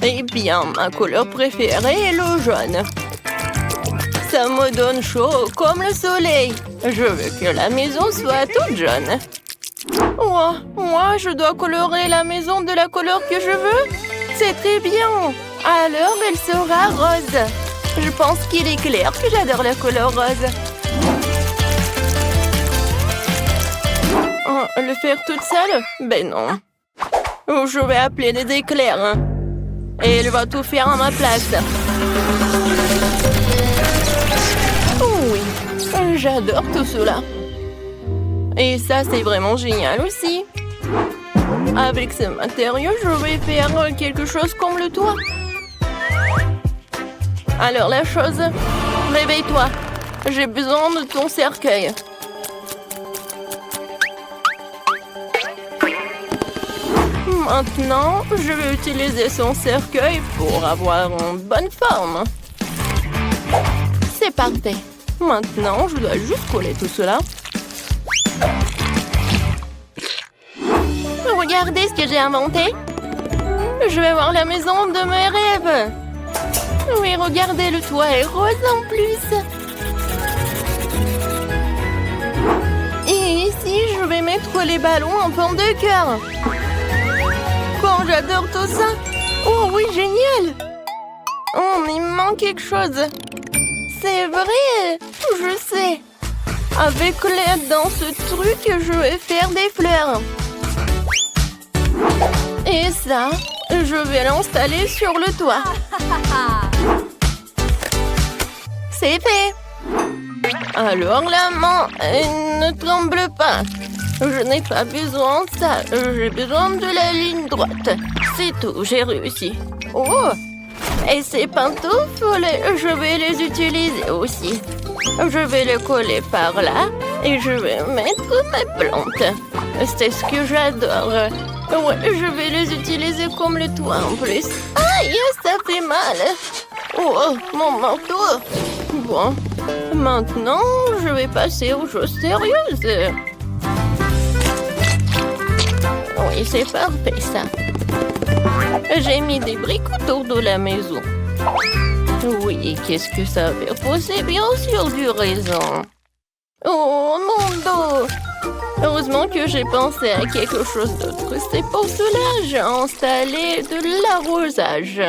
Eh bien, ma couleur préférée est le jaune. Ça me donne chaud comme le soleil. Je veux que la maison soit toute jaune. Oh, moi, je dois colorer la maison de la couleur que je veux? C'est très bien. Alors, elle sera rose. Je pense qu'il est clair que j'adore la couleur rose. Oh, le faire toute seule? Ben non. Oh, je vais appeler des éclairs. Et elle va tout faire à ma place. Oh oui, j'adore tout cela. Et ça, c'est vraiment génial aussi. Avec ce matériau, je vais faire quelque chose comme le toit. Alors la chose, réveille-toi. J'ai besoin de ton cercueil. Maintenant, je vais utiliser son cercueil pour avoir une bonne forme. C'est parfait. Maintenant, je dois juste coller tout cela. Regardez ce que j'ai inventé. Je vais voir la maison de mes rêves. Oui, regardez, le toit est rose en plus. Et ici, je vais mettre les ballons en forme de cœur. Oh, j'adore tout ça. Oh oui, génial. Oh, mais il me manque quelque chose. C'est vrai, je sais. Avec l'aide dans ce truc, je vais faire des fleurs. Et ça, je vais l'installer sur le toit. C'est fait. Alors la main, ne tremble pas. Je n'ai pas besoin de ça. J'ai besoin de la ligne droite. C'est tout, j'ai réussi. Oh! Et ces pantoufles, je vais les utiliser aussi. Je vais les coller par là et je vais mettre mes plantes. C'est ce que j'adore. Ouais, je vais les utiliser comme le toit en plus. Aïe, ça fait mal. Oh, mon manteau. Bon, maintenant, je vais passer aux choses sérieuses. Oui, c'est parfait, ça. J'ai mis des briques autour de la maison. Oui, et qu'est-ce que ça va faire? C'est bien sûr du raisin. Oh, mon dos! Heureusement que j'ai pensé à quelque chose d'autre. C'est pour cela que j'ai installé de l'arrosage.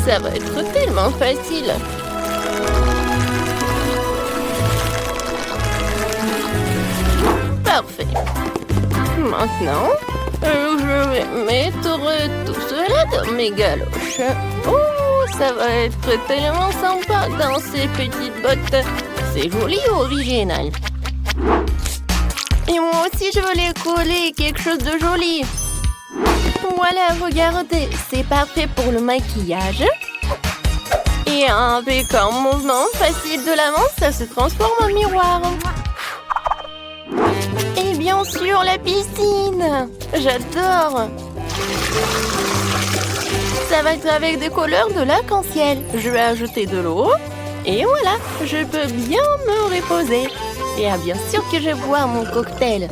Ça va être tellement facile. Parfait. Maintenant, je vais mettre tout cela dans mes galoches. Oh, ça va être tellement sympa dans ces petites bottes. C'est joli et original. Et moi aussi, je veux les coller quelque chose de joli. Voilà, regardez, c'est parfait pour le maquillage. Et avec un mouvement facile de la main, ça se transforme en miroir. Et bien sûr, la piscine. J'adore. Ça va être avec des couleurs de l'arc-en-ciel. Je vais ajouter de l'eau. Et voilà, je peux bien me reposer. Et bien sûr que je bois mon cocktail.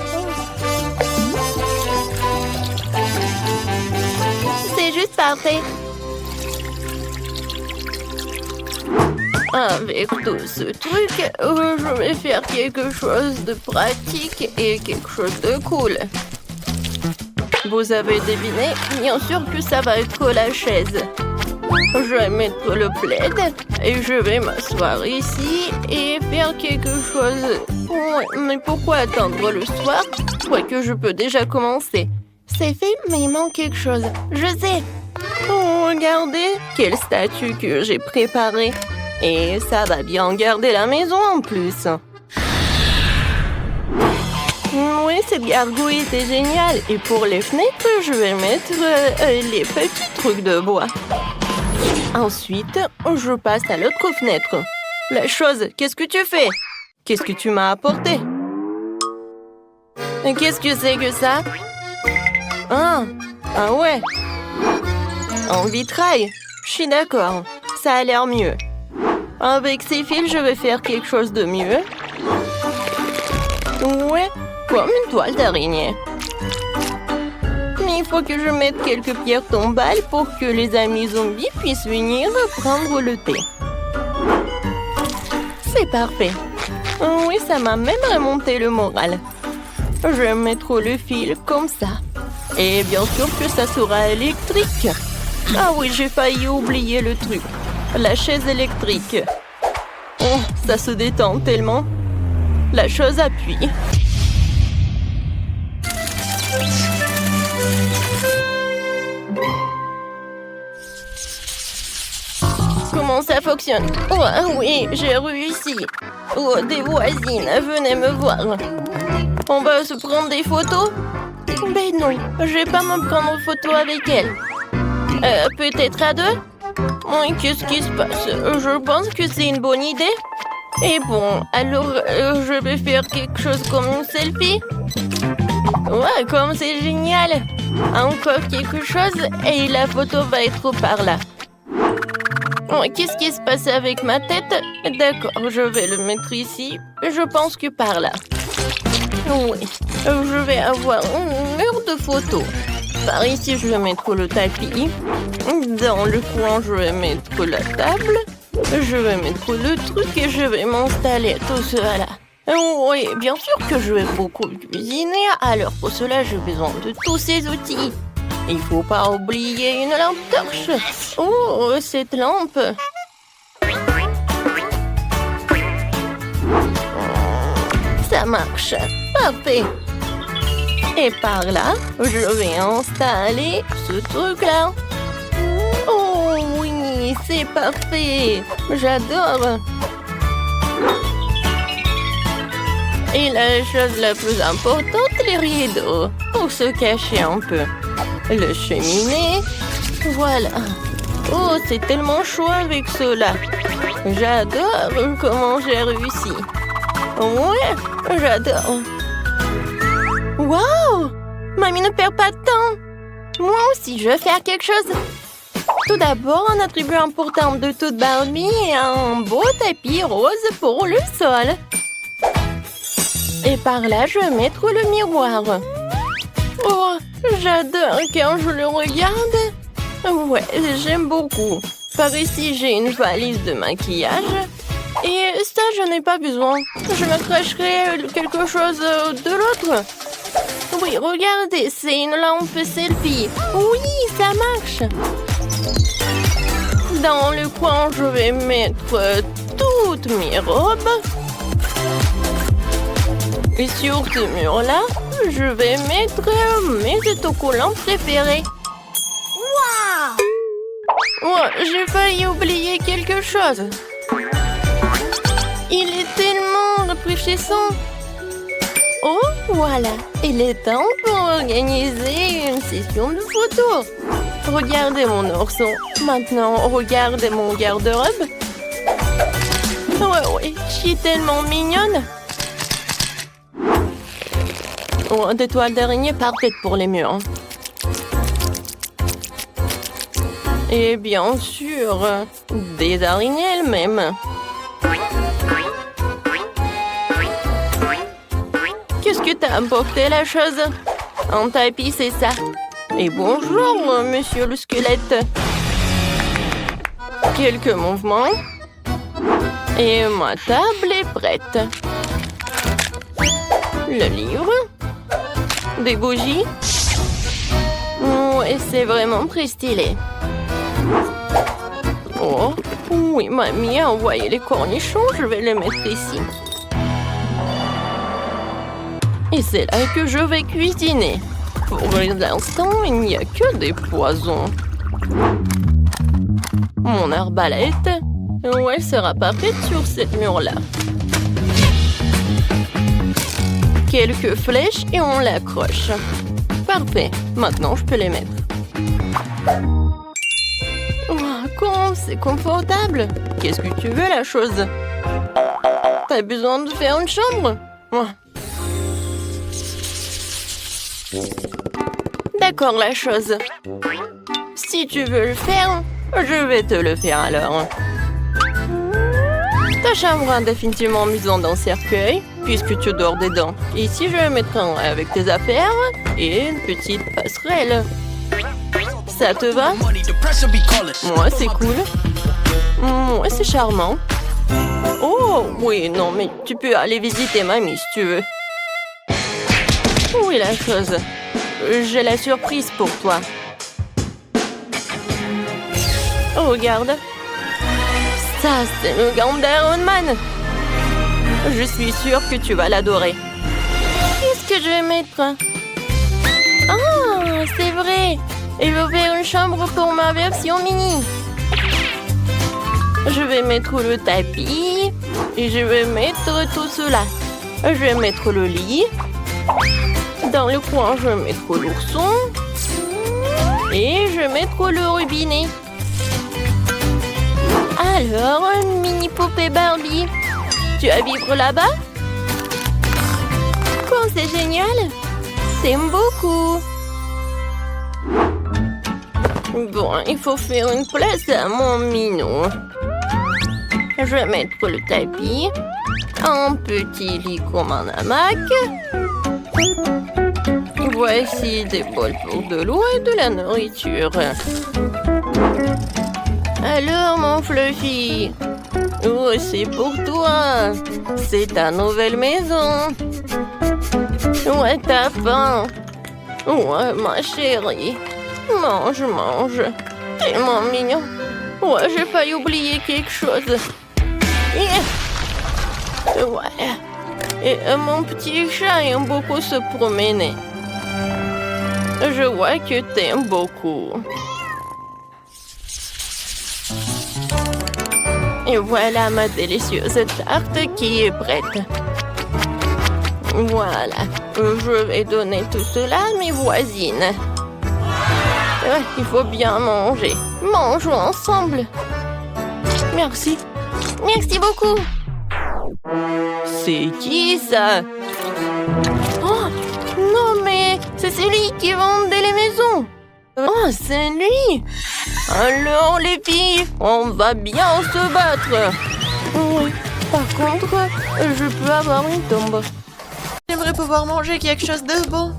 C'est juste parfait. Avec tout ce truc, je vais faire quelque chose de pratique et quelque chose de cool. Vous avez deviné, bien sûr que ça va être la chaise. Je vais mettre le plaid et je vais m'asseoir ici et faire quelque chose. Ouais, mais pourquoi attendre le soir? Que je peux déjà commencer. C'est fait, mais il manque quelque chose. Je sais. Oh, regardez, quelle statue que j'ai préparée. Et ça va bien garder la maison en plus. Oui, cette gargouille était géniale. Et pour les fenêtres, je vais mettre les petits trucs de bois. Ensuite, je passe à l'autre fenêtre. La chose, qu'est-ce que tu fais? Qu'est-ce que tu m'as apporté? Qu'est-ce que c'est que ça? Ah ouais. En vitrail. Je suis d'accord. Ça a l'air mieux. Avec ces fils, je vais faire quelque chose de mieux. Ouais, comme une toile d'araignée. Mais il faut que je mette quelques pierres tombales pour que les amis zombies puissent venir prendre le thé. C'est parfait. Oui, ça m'a même remonté le moral. Je vais mettre le fil comme ça. Et bien sûr que ça sera électrique. Ah oui, j'ai failli oublier le truc. La chaise électrique. Oh, ça se détend tellement. La chose appuie. Comment ça fonctionne? Oh oui, j'ai réussi. Oh, des voisines, venez me voir. On va se prendre des photos? Ben non, je vais pas me prendre en photo avec elle. Peut-être à deux? Oui, qu'est-ce qui se passe? Je pense que c'est une bonne idée. Et bon, alors je vais faire quelque chose comme une selfie. Ouais, comme c'est génial. Encore quelque chose et la photo va être par là. Oh, qu'est-ce qui se passe avec ma tête? D'accord, je vais le mettre ici. Je pense que par là. Oui, je vais avoir un mur de photos. Par ici, je vais mettre le tapis. Dans le coin, je vais mettre la table. Je vais mettre le truc et je vais m'installer tout cela. Oui, bien sûr que je vais beaucoup cuisiner. Alors pour cela, j'ai besoin de tous ces outils. Il faut pas oublier une lampe torche. Oh, cette lampe. Ça marche. Parfait. Et par là, je vais installer ce truc-là. Oh oui, c'est parfait. J'adore. Et la chose la plus importante, les rideaux, pour se cacher un peu. Le cheminée. Voilà. Oh, c'est tellement chaud avec cela. J'adore comment j'ai réussi. Ouais, j'adore. Wow! Mamie ne perd pas de temps. Moi aussi, je vais faire quelque chose. Tout d'abord, un attribut important de toute Barbie est un beau tapis rose pour le sol. Et par là, je vais mettre le miroir. Oh, j'adore quand je le regarde. Ouais, j'aime beaucoup. Par ici, j'ai une valise de maquillage. Et ça, je n'ai pas besoin. Je me cracherai quelque chose de l'autre. Oui, regardez, c'est une lampe selfie. Oui, ça marche. Dans le coin, je vais mettre toutes mes robes. Et sur ce mur-là, je vais mettre mes autocollants préférés. Waouh! Ouais, j'ai failli oublier quelque chose. Il est tellement rafraîchissant. Oh, voilà. Il est temps pour organiser une session de photos. Regardez mon ourson. Maintenant, regardez mon garde-robe. Ouais, je suis tellement mignonne. Oh, des toiles d'araignée parfaites pour les murs. Et bien sûr, des araignées elles-mêmes. Qu'est-ce que t'as apporté, la chose? Un tapis, c'est ça. Et bonjour, monsieur le squelette. Quelques mouvements. Et ma table est prête. Le livre. Des bougies. Ouais, c'est vraiment très stylé. Oh, oui, mamie a envoyé les cornichons. Je vais les mettre ici. Et c'est là que je vais cuisiner. Pour l'instant, il n'y a que des poisons. Mon arbalète, elle sera parfaite sur cette mur-là. Quelques flèches et on l'accroche. Parfait. Maintenant, je peux les mettre. Oh, comment c'est confortable. Qu'est-ce que tu veux, la chose? T'as besoin de faire une chambre? Oh. D'accord, la chose. Si tu veux le faire, je vais te le faire alors. Ta chambre a définitivement besoin d'un cercueil. puisque tu dors dedans. Ici, je vais mettre un avec tes affaires et une petite passerelle. Ça te va? Moi, c'est cool. Ouais, c'est charmant. Oh, oui, non, mais tu peux aller visiter mamie si tu veux. Oui, la chose. J'ai la surprise pour toi. Oh, regarde. Ça, c'est le gant d'Iron Man. Je suis sûre que tu vas l'adorer. Qu'est-ce que je vais mettre? Ah, c'est vrai. Il va faire une chambre pour ma version mini. Je vais mettre le tapis. Et je vais mettre tout cela. Je vais mettre le lit. Dans le coin, je vais mettre l'ourson. Et je vais mettre le robinet. Alors, une mini poupée Barbie. Tu vas vivre là-bas? Quoi, c'est génial! T'aimes beaucoup! Bon, il faut faire une place à mon minou. Je vais mettre le tapis. Un petit lit comme un hamac. Voici des bols pour de l'eau et de la nourriture. Alors, mon Fluffy, oh, c'est pour toi. C'est ta nouvelle maison. Ouais, t'as faim. Ouais, ma chérie. Mange, mange. Tellement mignon. Ouais, j'ai failli oublier quelque chose. Ouais. Et mon petit chat aime beaucoup se promener. Je vois que t'aimes beaucoup. Et voilà ma délicieuse tarte qui est prête. Voilà, je vais donner tout cela à mes voisines. Il faut bien manger. Mangeons ensemble. Merci. Merci beaucoup. C'est qui ça? Oh, non mais c'est celui qui vendait les maisons. Oh, c'est lui. Alors les filles, on va bien se battre. Oui, par contre, je peux avoir une tombe. J'aimerais pouvoir manger quelque chose de bon.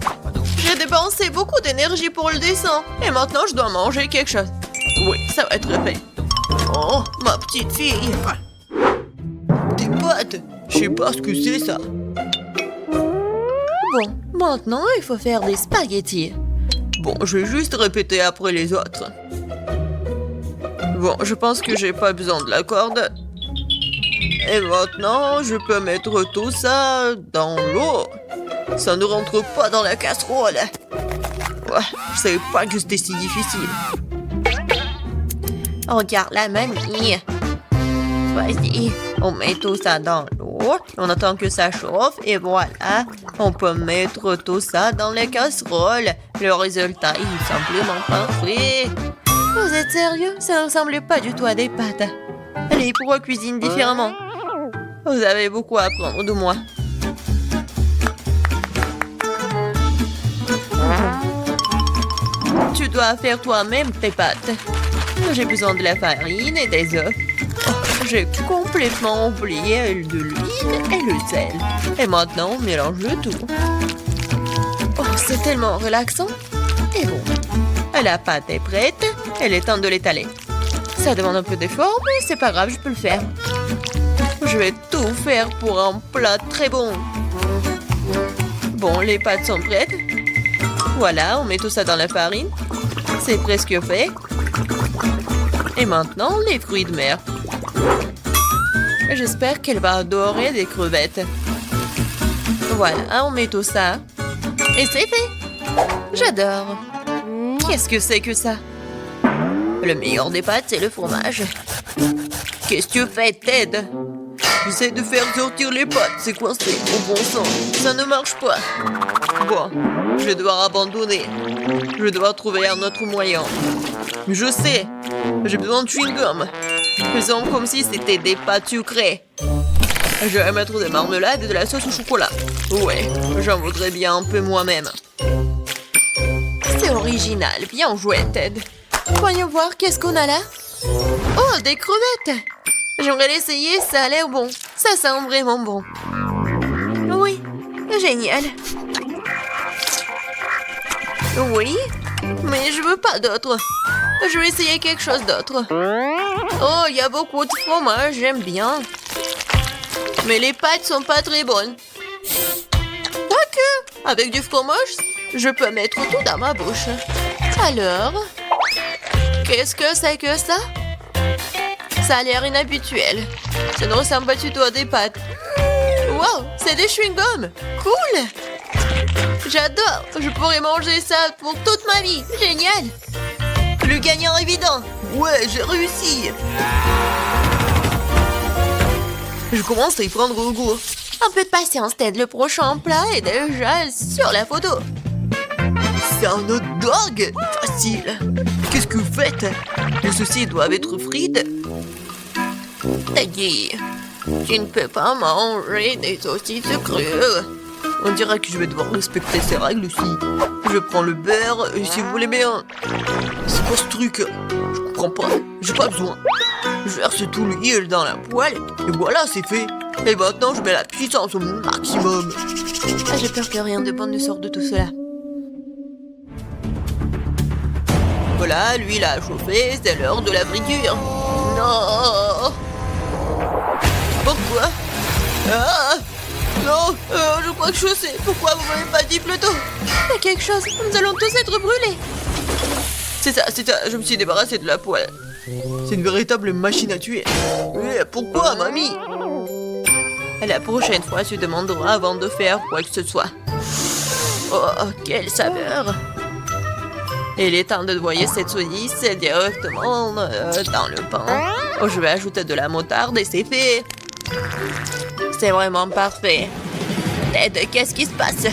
J'ai dépensé beaucoup d'énergie pour le dessin. Et maintenant, je dois manger quelque chose. Oui, ça va être fait. Oh, ma petite fille. Des pâtes. Je sais pas ce que c'est ça. Bon, maintenant, il faut faire des spaghettis. Bon, je vais juste répéter après les autres. Bon, je pense que j'ai pas besoin de la corde. Et maintenant, je peux mettre tout ça dans l'eau. Ça ne rentre pas dans la casserole. Ouais, je savais pas que c'était si difficile. Regarde la mamie. Vas-y, on met tout ça dans l'eau. On attend que ça chauffe et voilà. On peut mettre tout ça dans les casseroles. Le résultat est simplement parfait. Vous êtes sérieux? Ça ne ressemblait pas du tout à des pâtes. Allez, pourquoi cuisine différemment? Vous avez beaucoup à apprendre de moi. Tu dois faire toi-même tes pâtes. J'ai besoin de la farine et des œufs. Oh, j'ai complètement oublié de l'huile et le sel. Et maintenant, on mélange le tout. Oh, c'est tellement relaxant. Et bon, la pâte est prête. Il est temps de l'étaler. Ça demande un peu d'effort, mais c'est pas grave, je peux le faire. Je vais tout faire pour un plat très bon. Bon, les pâtes sont prêtes. Voilà, on met tout ça dans la farine. C'est presque fait. Et maintenant, les fruits de mer. J'espère qu'elle va adorer des crevettes. Voilà, on met tout ça. Et c'est fait. J'adore. Qu'est-ce que c'est que ça? Le meilleur des pâtes, c'est le fromage. Qu'est-ce que tu fais, Ted? J'essaie de faire sortir les pâtes, c'est coincé, au bon sang. Ça ne marche pas. Bon, je dois abandonner. Je dois trouver un autre moyen. Je sais, j'ai besoin de chewing-gum. Faisons comme si c'était des pâtes sucrées. Je vais mettre des marmelades et de la sauce au chocolat. Ouais, j'en voudrais bien un peu moi-même. C'est original, bien joué, Ted. Voyons voir, qu'est-ce qu'on a là? Oh, des crevettes! J'aimerais l'essayer, ça a l'air bon. Ça sent vraiment bon. Génial. Oui, mais je veux pas d'autre. Je vais essayer quelque chose d'autre. Oh, il y a beaucoup de fromage, j'aime bien. Mais les pâtes sont pas très bonnes. Quoique, avec du fromage, je peux mettre tout dans ma bouche. Alors, qu'est-ce que c'est que ça? Ça a l'air inhabituel. Ça ne ressemble pas du tout à des pâtes. Wow, c'est des chewing-gums. Cool. J'adore. Je pourrais manger ça pour toute ma vie. Génial. Le gagnant évident. Ouais, j'ai réussi. Je commence à y prendre goût. Un peu de patience, Ted. Le prochain plat est déjà sur la photo. C'est un hot dog. Facile. Qu'est-ce que vous faites? Les saucisses doivent être frites. Teddy, tu ne peux pas manger des saucisses crues. On dirait que je vais devoir respecter ces règles aussi. Je prends le beurre et si vous voulez bien. C'est quoi ce truc? Je comprends pas. J'ai pas besoin. Je verse tout l'huile dans la poêle et voilà, c'est fait. Et maintenant, je mets la puissance au maximum. Ah, j'ai peur que rien de bon ne sorte de tout cela. Voilà, l'huile a chauffé, c'est l'heure de la friture. Non! Pourquoi? Ah! Non, je crois que je sais. Pourquoi vous m'avez pas dit plus tôt? Il y a quelque chose. Nous allons tous être brûlés. C'est ça. Je me suis débarrassée de la poêle. C'est une véritable machine à tuer. Mais pourquoi, mamie? La prochaine fois, tu demanderas avant de faire quoi que ce soit. Oh, quelle saveur! Il est temps de noyer cette saucisse directement dans le pain. Oh, je vais ajouter de la moutarde et c'est fait. C'est vraiment parfait. Ted, qu'est-ce qui se passe?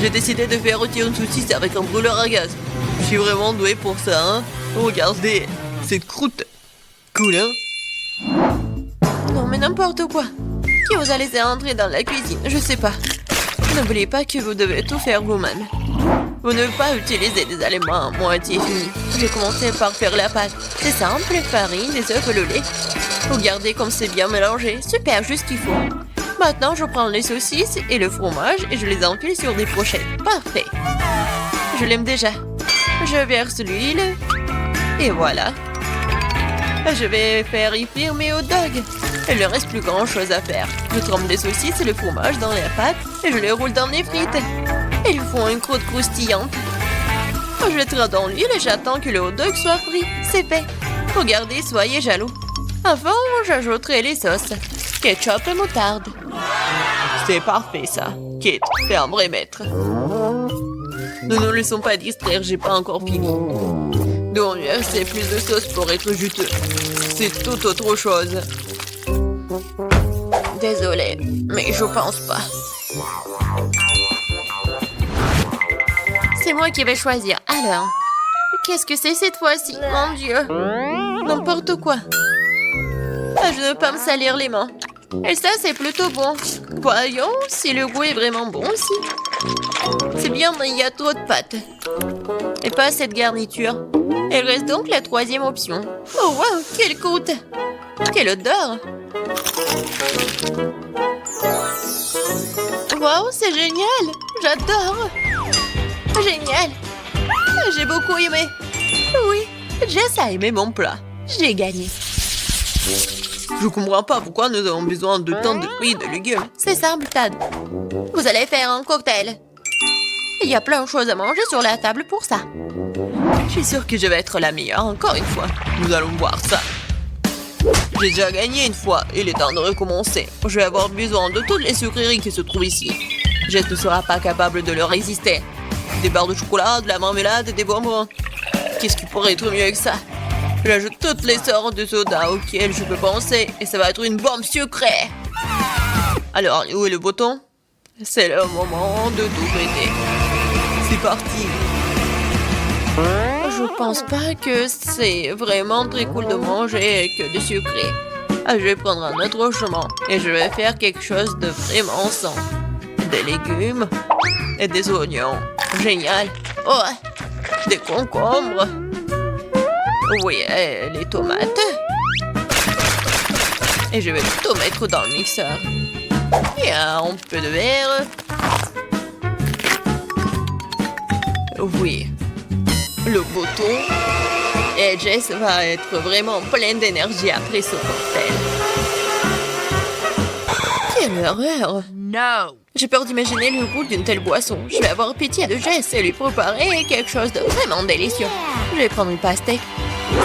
J'ai décidé de faire rôtir une saucisse avec un brûleur à gaz. Je suis vraiment doué pour ça, hein? Regardez, cette croûte. Cool, hein? Non, mais n'importe quoi. Qui vous a laissé entrer dans la cuisine? Je sais pas. N'oubliez pas que vous devez tout faire vous-même. Vous ne devez pas utiliser des aliments à moitié finis. J'ai commencé par faire la pâte. C'est simple, farine, les œufs et le lait. Regardez comme c'est bien mélangé. Super, juste ce qu'il faut. Maintenant, je prends les saucisses et le fromage et je les enfile sur des brochettes. Parfait. Je l'aime déjà. Je verse l'huile. Et voilà. Je vais faire y frire mes hot dogs. Il ne reste plus grand chose à faire. Je trempe les saucisses et le fromage dans la pâte et je les roule dans les frites. Ils font une croûte croustillante. Je les tire dans l'huile et j'attends que le hot dog soit frit. C'est fait. Regardez, soyez jaloux. Enfin, j'ajouterai les sauces. Ketchup et moutarde. C'est parfait, ça. Kate, t'es un vrai maître. Ne nous laissons pas distraire, j'ai pas encore fini. Donc, c'est plus de sauce pour être juteux. C'est tout autre chose. Désolée, mais je pense pas. C'est moi qui vais choisir. Alors, qu'est-ce que c'est cette fois-ci? Mon Dieu. N'importe quoi. Ah, je ne veux pas me salir les mains. Et ça, c'est plutôt bon. Voyons si le goût est vraiment bon aussi. C'est bien, mais il y a trop de pâtes. Et pas cette garniture. Il reste donc la troisième option. Oh, wow, quelle croûte! Quelle odeur! Wow, c'est génial! J'adore! Génial! J'ai beaucoup aimé. Oui, Jess a aimé mon plat. J'ai gagné. Je comprends pas pourquoi nous avons besoin de tant de fruits et de légumes. C'est simple, Tad. Vous allez faire un cocktail. Il y a plein de choses à manger sur la table pour ça. Je suis sûre que je vais être la meilleure encore une fois. Nous allons voir ça. J'ai déjà gagné une fois. Il est temps de recommencer. Je vais avoir besoin de toutes les sucreries qui se trouvent ici. Jess ne sera pas capable de leur résister. Des barres de chocolat, de la marmelade et des bonbons. Qu'est-ce qui pourrait être mieux que ça? J'ajoute toutes les sortes de sodas auxquelles je peux penser et ça va être une bombe sucrée. Alors, où est le bouton? C'est le moment de tout péter. C'est parti. Je pense pas que c'est vraiment très cool de manger que du sucré. Je vais prendre un autre chemin et je vais faire quelque chose de vraiment sain. Des légumes et des oignons. Génial. Oh, des concombres. Oui, et les tomates. Et je vais tout mettre dans le mixeur. Et un peu de verre. Oui. Le bouton. Et Jess va être vraiment pleine d'énergie après ce cocktail. Quelle horreur! No. J'ai peur d'imaginer le goût d'une telle boisson. Je vais avoir pitié de Jess et lui préparer quelque chose de vraiment délicieux. Je vais prendre une pastèque.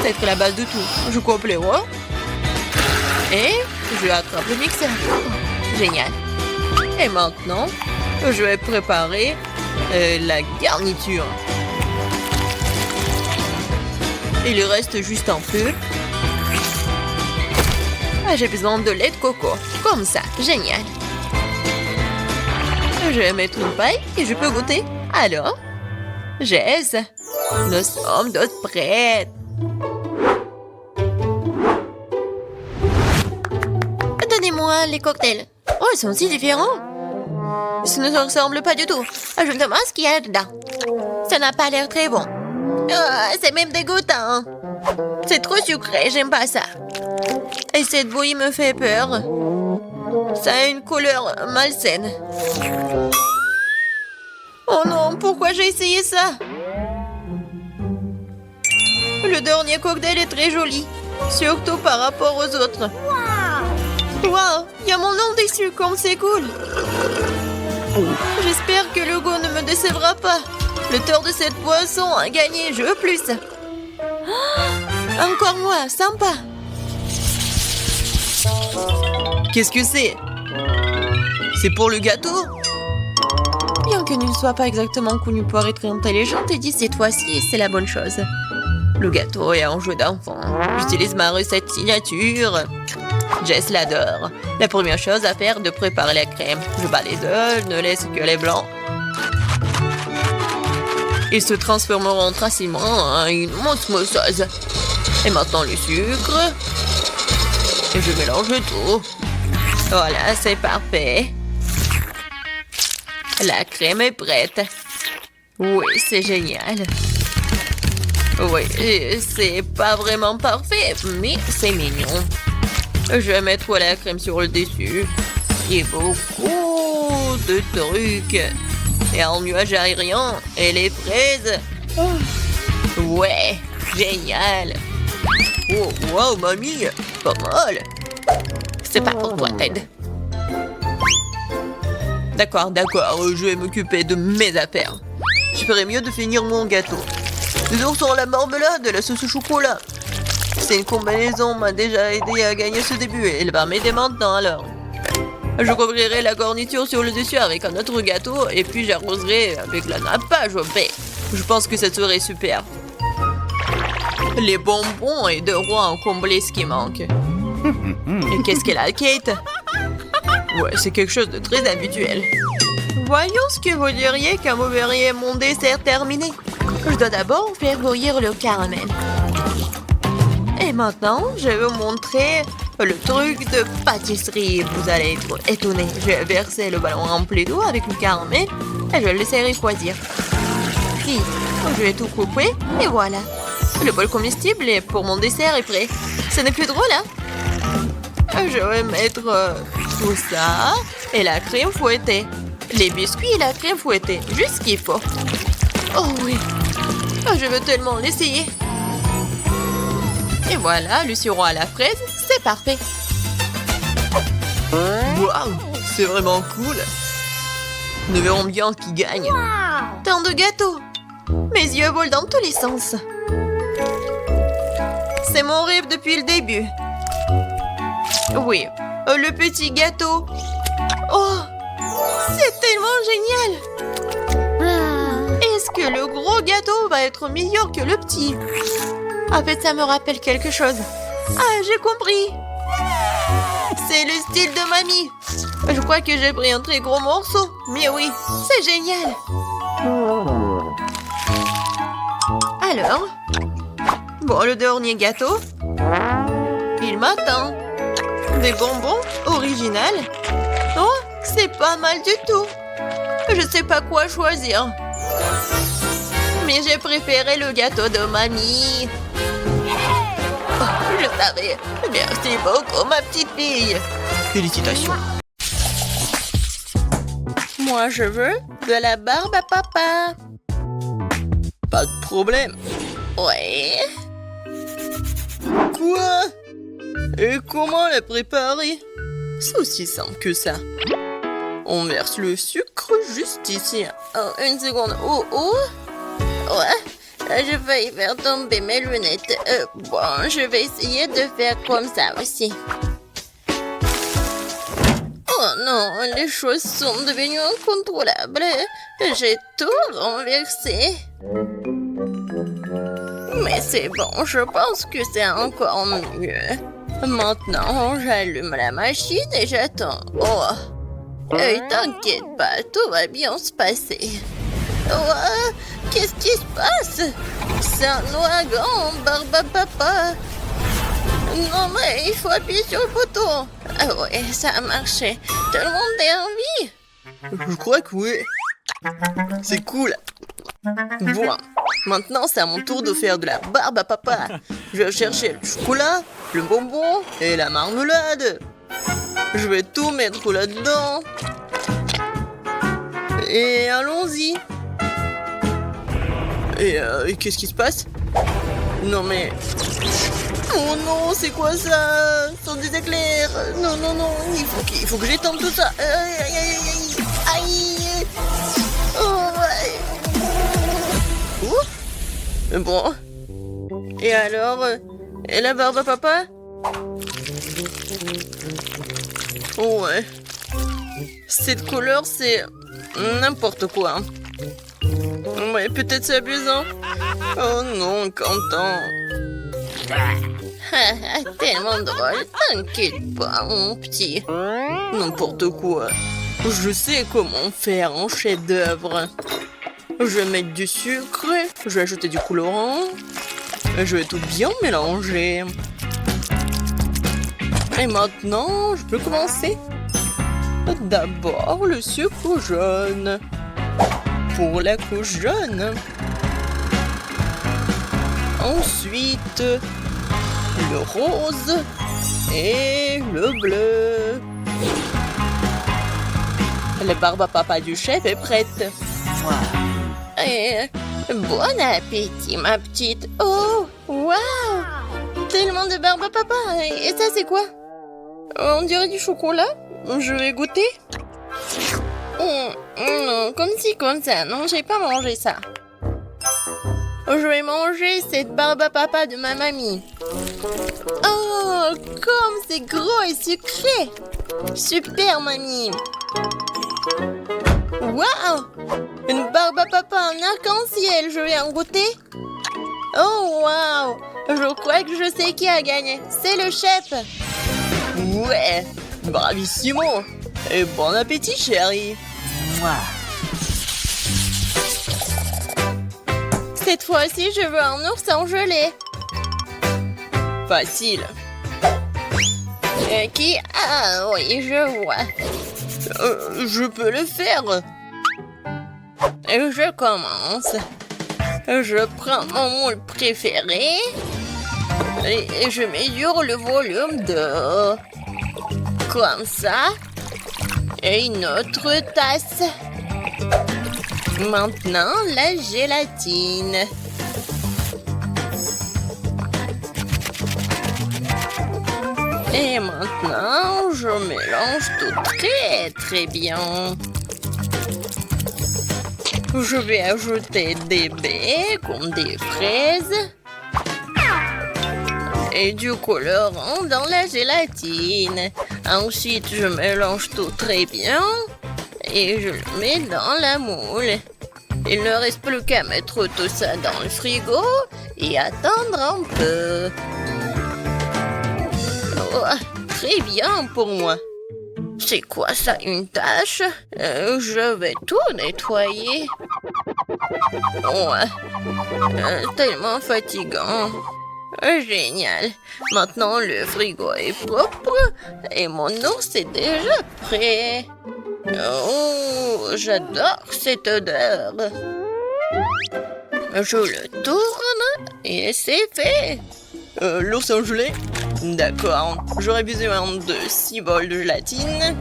C'est être la base de tout. Je coupe les rois. Et je attrape le mixeur. Génial. Et maintenant, je vais préparer la garniture. Il reste juste un peu. Ah, j'ai besoin de lait de coco. Comme ça, génial. Je vais mettre une paille et je peux goûter. Alors, Jess, nous sommes toutes prêtes. Donnez-moi les cocktails. Oh, ils sont si différents. Ça ne se ressemble pas du tout. Je me demande ce qu'il y a dedans. Ça n'a pas l'air très bon. C'est même dégoûtant. C'est trop sucré, j'aime pas ça. Et cette bouillie me fait peur. Ça a une couleur malsaine. Oh non, pourquoi j'ai essayé ça? Le dernier cocktail est très joli, surtout par rapport aux autres. Wow, il y a mon nom dessus, comme c'est cool. J'espère que le goût ne me décevra pas. Le tort de cette boisson a gagné, je veux plus. Encore moi, sympa. Qu'est-ce que c'est? C'est pour le gâteau? Bien que ne soit pas exactement connu pour être intelligente, et dit cette fois-ci, c'est la bonne chose. Le gâteau est un jeu d'enfant. J'utilise ma recette signature. Jess l'adore. La première chose à faire est de préparer la crème. Je bats les œufs, ne laisse que les blancs. Ils se transformeront facilement en une osmosose. Et maintenant le sucre. Et je mélange tout. Voilà, c'est parfait. La crème est prête. Oui, c'est génial. Oui, c'est pas vraiment parfait, mais c'est mignon. Je vais mettre la crème sur le dessus. Et beaucoup de trucs. Et un nuage aérien. Et les fraises. Ouais, génial. Oh, wow, mamie, pas mal. C'est pas pour toi, Ted. D'accord, je vais m'occuper de mes affaires. Je ferais mieux de finir mon gâteau. Des oursons à la marmelade et la sauce au chocolat. C'est une combinaison m'a déjà aidé à gagner ce début et elle va m'aider maintenant alors. Je couvrirai la garniture sur le dessus avec un autre gâteau et puis j'arroserai avec la nappage au baie. Je pense que ça serait super. Les bonbons et de rois ont comblé ce qui manque. Et qu'est-ce qu'elle a, Kate? Ouais, c'est quelque chose de très habituel. Voyons ce que vous diriez quand vous verriez mon dessert terminé. Je dois d'abord faire bouillir le caramel. Et maintenant, je vais vous montrer le truc de pâtisserie. Vous allez être étonnés. Je vais verser le ballon rempli d'eau avec le caramel et je le laisserai refroidir. Puis, je vais tout couper et voilà. Le bol comestible pour mon dessert est prêt. Ce n'est plus drôle, hein? Je vais mettre tout ça et la crème fouettée. Les biscuits et la crème fouettée. Juste ce qu'il faut. Oh oui. Je veux tellement l'essayer. Et voilà, le sirop à la fraise, c'est parfait. Waouh, c'est vraiment cool. Nous verrons bien qui gagne. Tant de gâteaux. Mes yeux volent dans tous les sens. C'est mon rêve depuis le début. Oui, le petit gâteau. Oh, c'est tellement génial. Est-ce que le gros gâteau va être meilleur que le petit? En fait, ça me rappelle quelque chose. Ah, j'ai compris. C'est le style de mamie. Je crois que j'ai pris un très gros morceau. Mais oui, c'est génial. Alors, bon, le dernier gâteau. Il m'attend. Des bonbons originales. Oh, c'est pas mal du tout. Je sais pas quoi choisir. Mais j'ai préféré le gâteau de mamie. Oh, je savais. Merci beaucoup, ma petite fille. Félicitations. Moi, je veux de la barbe à papa. Pas de problème. Ouais. Quoi? Et comment la préparer? C'est aussi simple que ça. On verse le sucre juste ici. Oh, une seconde. Oh, oh. Ouais. Je vais faire tomber mes lunettes. Bon, je vais essayer de faire comme ça aussi. Oh non, les choses sont devenues incontrôlables. J'ai tout renversé. Mais c'est bon, je pense que c'est encore mieux. Maintenant, j'allume la machine et j'attends. Oh. T'inquiète pas, tout va bien se passer. Oh, qu'est-ce qui se passe? C'est un ouragan, Barbapapa. Non mais il faut appuyer sur le bouton. Ah ouais, ça a marché. Tout le monde est en vie. Je crois que oui. C'est cool. Bon, maintenant c'est à mon tour de faire de la barbe à papa. Je vais chercher le chocolat, le bonbon et la marmelade. Je vais tout mettre là-dedans. Et allons-y. Et qu'est-ce qui se passe? Non mais... Oh non, c'est quoi ça? Ce sont des éclairs. Non, non, non, il faut que j'étende tout ça. Aïe, aïe, aïe, aïe. Aïe. Oh, ouais. Ouh. Bon. Et alors? Et la barbe à papa? Ouais. Cette couleur, c'est n'importe quoi. Ouais, peut-être c'est amusant. Oh non, Quentin. Tellement drôle. T'inquiète pas, mon petit. N'importe quoi. Je sais comment faire un chef-d'œuvre. Je vais mettre du sucre, je vais ajouter du colorant. Je vais tout bien mélanger. Et maintenant, je peux commencer. D'abord, le sucre jaune. Pour la couche jaune. Ensuite, le rose et le bleu. La barbe à papa du chef est prête. Bon appétit, ma petite. Oh, waouh! Tellement de barbe à papa. Et ça, c'est quoi? On dirait du chocolat. Je vais goûter. Non, comme ci, comme ça. Non, j'ai pas mangé ça. Je vais manger cette barbe à papa de ma mamie. Oh, comme c'est gros et sucré. Super, mamie. Waouh! Une barbe à papa en arc-en-ciel. Je vais en goûter. Oh, waouh! Je crois que je sais qui a gagné. C'est le chef. Ouais, bravissimo. Et bon appétit, chérie. Cette fois-ci, je veux un ours en gelée. Facile. Qui? Ah oui, je vois. Je peux le faire. Je commence. Je prends mon moule préféré et je mesure le volume d'eau. Comme ça. Et une autre tasse. Maintenant, la gélatine. Et maintenant, je mélange tout très très bien. Je vais ajouter des baies comme des fraises. Et du colorant dans la gélatine. Ensuite, je mélange tout très bien. Et je le mets dans la moule. Il ne reste plus qu'à mettre tout ça dans le frigo et attendre un peu. Oh, très bien pour moi. C'est quoi ça, une tache? Je vais tout nettoyer. Ouais. Tellement fatigant. Génial. Maintenant, le frigo est propre et mon ours est déjà prêt. Oh, j'adore cette odeur. Je le tourne et c'est fait. L'ours en gelée? D'accord. J'aurais besoin de 6 bols de gélatine.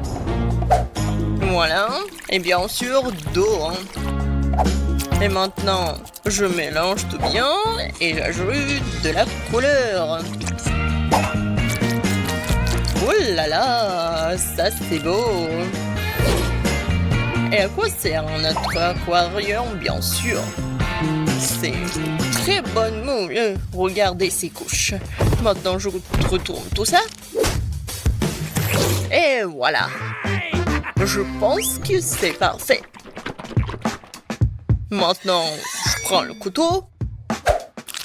Voilà. Et bien sûr, d'eau. Et maintenant, je mélange tout bien et j'ajoute de la couleur. Oh là là, ça c'est beau. Et à quoi sert notre aquarium, bien sûr? C'est une très bonne moule. Regardez ces couches. Maintenant, je retourne tout ça. Et voilà. Je pense que c'est parfait. Maintenant, je prends le couteau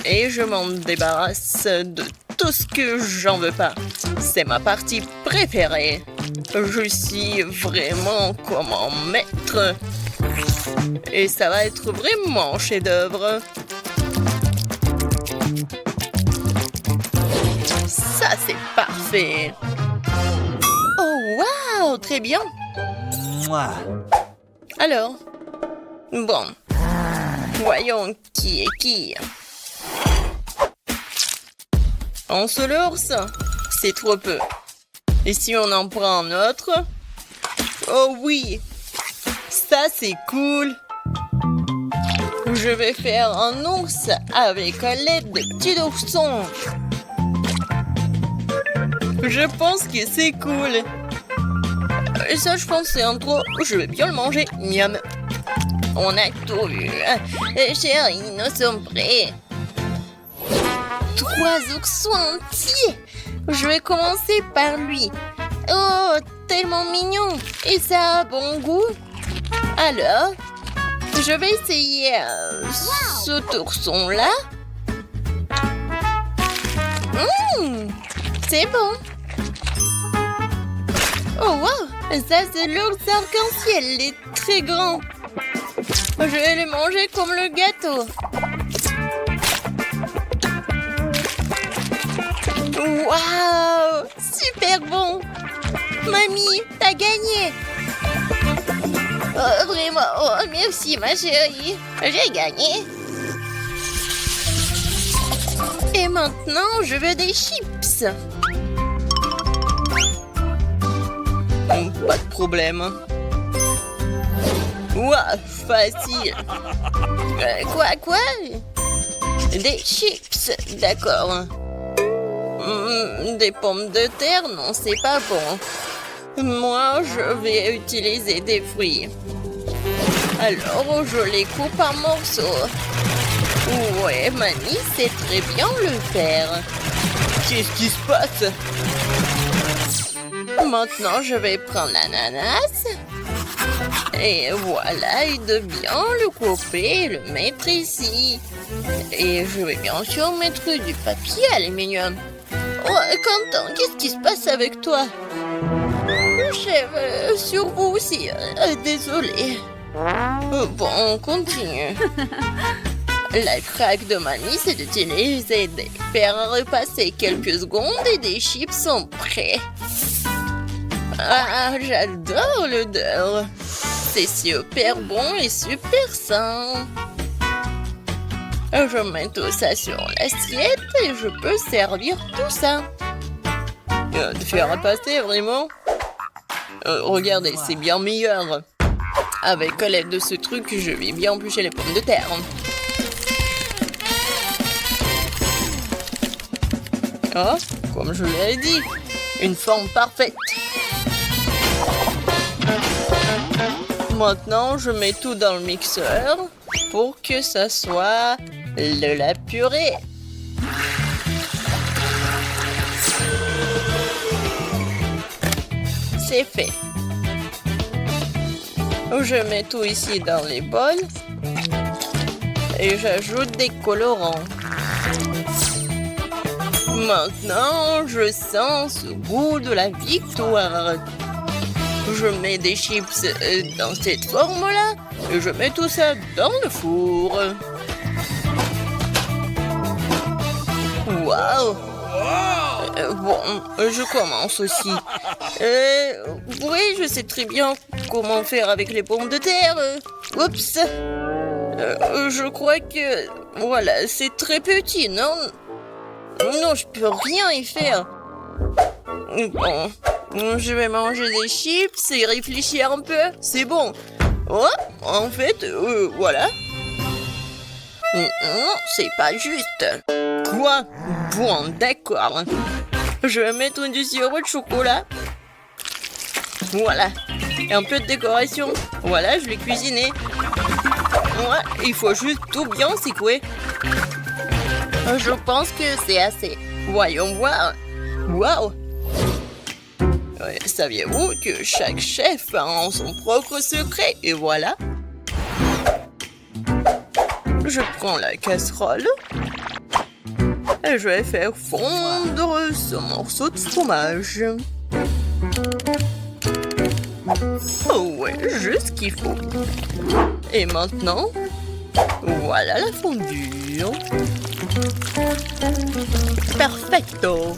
et je m'en débarrasse de tout ce que j'en veux pas. C'est ma partie préférée. Je suis vraiment comme un maître. Et ça va être vraiment un chef-d'œuvre. Ça, c'est parfait. Oh, waouh, très bien. Alors, bon, voyons qui est qui. Un seul ours, c'est trop peu. Et si on en prend un autre? Oh oui, ça c'est cool. Je vais faire un ours avec l'aide de petits oursons. Je pense que c'est cool. Et ça, je pense que c'est un trop. Je vais bien le manger. Miam. On a tout vu. Chérie, nous sommes prêts. 3 oursons entiers. Je vais commencer par lui. Oh, tellement mignon. Et ça a bon goût. Alors, je vais essayer cet ourson-là. C'est bon. Oh, wow. Ça, c'est l'ours arc-en-ciel. Il est très grand. Je vais le manger comme le gâteau. Waouh! Super bon! Mamie, t'as gagné! Oh, vraiment, oh, merci ma chérie! J'ai gagné! Et maintenant, je veux des chips! Pas de problème. Ouah, facile! Quoi? Des chips, d'accord. Des pommes de terre, non, c'est pas bon. Moi, je vais utiliser des fruits. Alors, je les coupe en morceaux. Ouais, Mamie sait très bien le faire. Qu'est-ce qui se passe? Maintenant, je vais prendre l'ananas. Et voilà, et de bien le couper et le mettre ici. Et je vais bien sûr mettre du papier aluminium. Oh, Quentin, qu'est-ce qui se passe avec toi? Chef, sur vous aussi. Désolé. Bon, on continue. La craque de Mamie, c'est d'utiliser des faire repasser quelques secondes et des chips sont prêts. Ah, j'adore l'odeur. C'est super bon et super sain. Je mets tout ça sur l'assiette et je peux servir tout ça. De faire passer, vraiment? Regardez, c'est bien meilleur. Avec l'aide de ce truc, je vais bien éplucher les pommes de terre. Oh, comme je l'ai dit, une forme parfaite. Maintenant, je mets tout dans le mixeur pour que ça soit la purée. C'est fait. Je mets tout ici dans les bols et j'ajoute des colorants. Maintenant, je sens ce goût de la victoire. Je mets des chips dans cette forme-là et je mets tout ça dans le four. Waouh! Bon, je commence aussi. Oui, je sais très bien comment faire avec les pommes de terre. Oups! Je crois que... Voilà, c'est très petit, non? Non, je peux rien y faire. Bon, je vais manger des chips et réfléchir un peu. C'est bon. Oh, en fait, voilà. C'est pas juste. Quoi? Bon, d'accord. Je vais mettre du sirop de chocolat. Voilà. Et un peu de décoration. Voilà, je l'ai cuisiné. Ouais, il faut juste tout bien secouer. Je pense que c'est assez. Voyons voir. Waouh! Saviez-vous que chaque chef a son propre secret? Et voilà. Je prends la casserole. Et je vais faire fondre ce morceau de fromage. Oh ouais, juste ce qu'il faut. Et maintenant, voilà la fondue. Perfecto.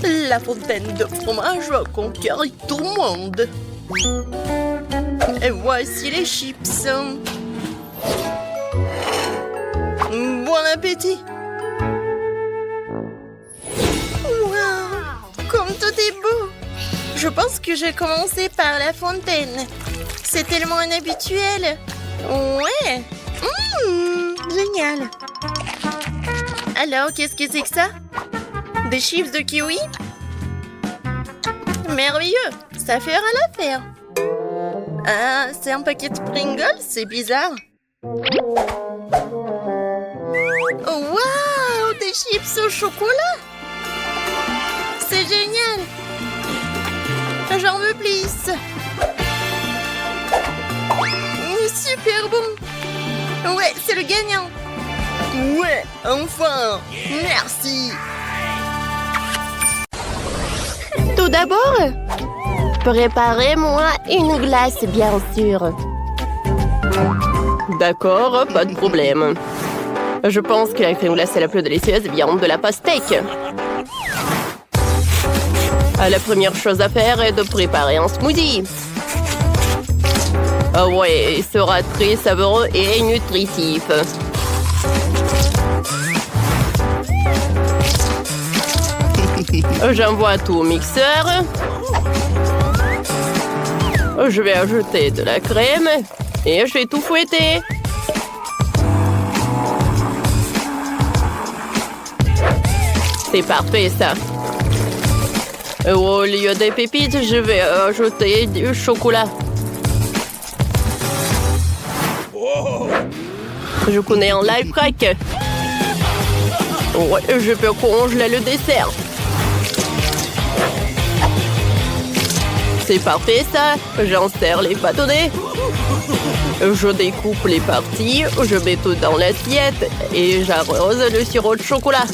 La fontaine de fromage va conquérir tout le monde. Et voici les chips. Bon appétit. Wow, comme tout est beau. Je pense que je vais commencer par la fontaine. C'est tellement inhabituel. Ouais. Génial. Alors, qu'est-ce que c'est que ça? Des chips de kiwi? Merveilleux. Ça fera l'affaire. Ah, c'est un paquet de Pringles? C'est bizarre. Oh, waouh! Des chips au chocolat! C'est génial! J'en veux plus! Super bon! Ouais, c'est le gagnant! Ouais, enfin! Merci! Tout d'abord, préparez-moi une glace, bien sûr. D'accord, pas de problème. Je pense que la crème glacée la plus délicieuse vient de la pastèque. La première chose à faire est de préparer un smoothie. Ah ouais, il sera très savoureux et nutritif. J'envoie tout au mixeur. Je vais ajouter de la crème et je vais tout fouetter. C'est parfait ça. Au lieu des pépites, je vais ajouter du chocolat. Je connais un life hack. Ouais, je peux congeler le dessert. C'est parfait ça. J'insère les bâtonnets. Je découpe les parties. Je mets tout dans l'assiette. Et j'arrose le sirop de chocolat.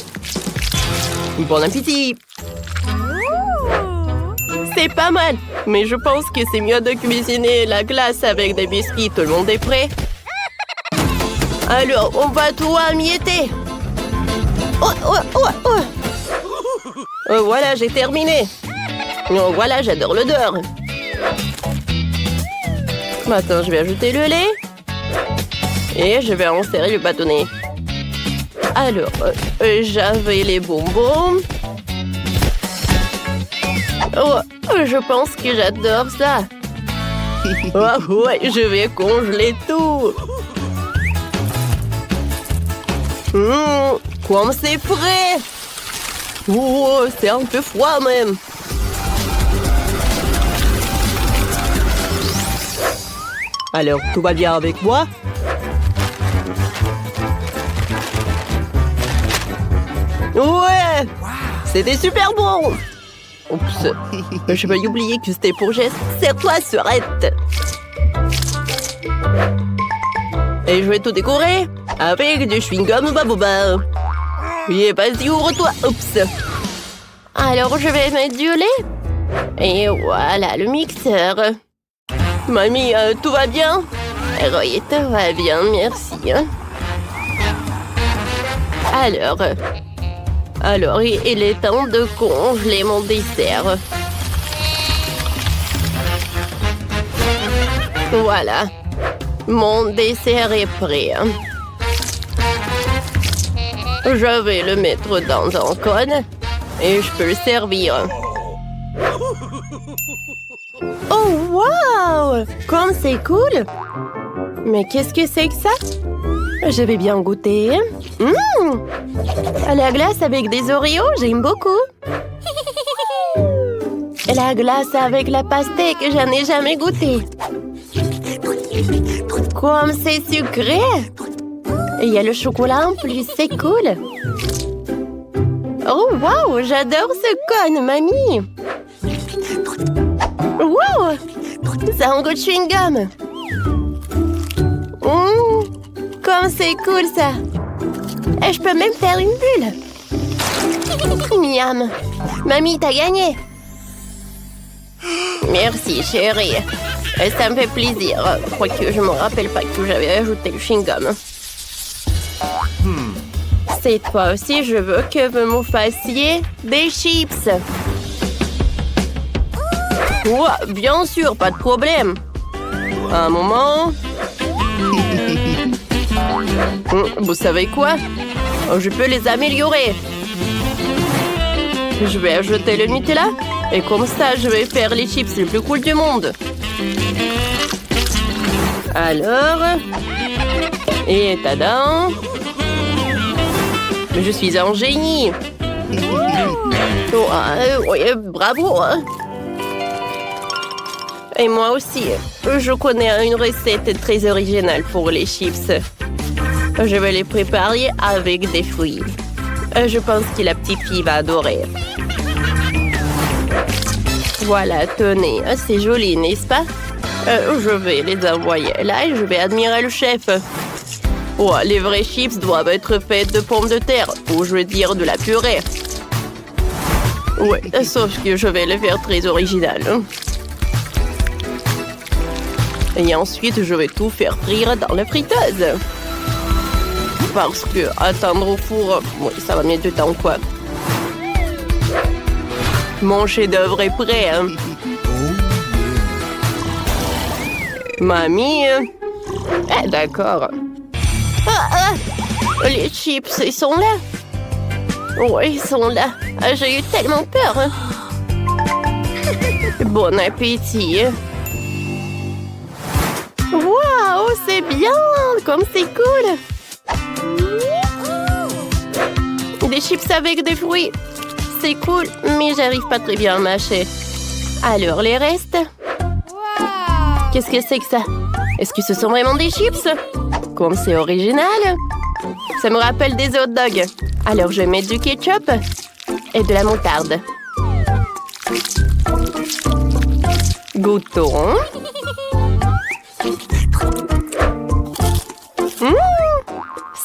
Bon appétit. C'est pas mal. Mais je pense que c'est mieux de cuisiner la glace avec des biscuits. Tout le monde est prêt? Alors, on va tout amietter. Voilà, j'ai terminé. Oh, voilà, j'adore l'odeur. Maintenant, je vais ajouter le lait. Et je vais insérer le bâtonnet. Alors, j'avais les bonbons. Oh, je pense que j'adore ça. Oh, ouais, je vais congeler tout. Comme c'est frais. Oh, c'est un peu froid même. Alors, tout va bien avec moi? Ouais! C'était super bon! Oups, je vais oublier que c'était pour geste. Serre-toi, Serette! Et je vais tout décorer avec du chewing-gum Baboba. Et vas-y, ouvre-toi! Oups! Alors, je vais mettre du lait. Et voilà le mixeur. Mamie, tout va bien? Oui, tout va bien, merci. Alors, il est temps de congeler mon dessert. Voilà. Mon dessert est prêt. Je vais le mettre dans un cône et je peux le servir. Oh, wow! Comme c'est cool! Mais qu'est-ce que c'est que ça? Je vais bien goûter. La glace avec des Oreos, j'aime beaucoup. La glace avec la pastèque, j'en ai jamais goûté. Comme c'est sucré. Il y a le chocolat en plus, c'est cool. Oh, wow, j'adore ce cône, mamie. Wow, ça a un goût de chewing-gum. Comme c'est cool, ça. Et je peux même faire une bulle. Miam. Mamie, t'as gagné. Merci, chérie. Ça me fait plaisir. Quoique je me rappelle pas que j'avais ajouté le chewing-gum. Cette fois aussi, je veux que vous me fassiez des chips. Ouais, bien sûr, pas de problème. Un moment. Vous savez quoi? Je peux les améliorer. Je vais ajouter le Nutella. Et comme ça, je vais faire les chips les plus cool du monde. Alors... Et tadam! Je suis un génie. Ouais, bravo. Et moi aussi, je connais une recette très originale pour les chips. Je vais les préparer avec des fruits. Je pense que la petite fille va adorer. Voilà, tenez, c'est joli, n'est-ce pas? Je vais les envoyer là et je vais admirer le chef. Oh, les vrais chips doivent être faits de pommes de terre, ou je veux dire de la purée. Ouais, sauf que je vais le faire très original. Et ensuite, je vais tout faire frire dans la friteuse. Parce que attendre au four, oui, ça va mettre du temps, quoi. Mon chef-d'œuvre est prêt. Mamie. D'accord. Les chips, ils sont là. Oui, ils sont là. J'ai eu tellement peur. Bon appétit. Waouh, c'est bien. Comme c'est cool. Des chips avec des fruits. C'est cool, mais j'arrive pas très bien à mâcher. Alors, les restes? Qu'est-ce que c'est que ça? Est-ce que ce sont vraiment des chips? Comme c'est original. Ça me rappelle des hot dogs. Alors, je vais mettre du ketchup et de la moutarde. Goûtons.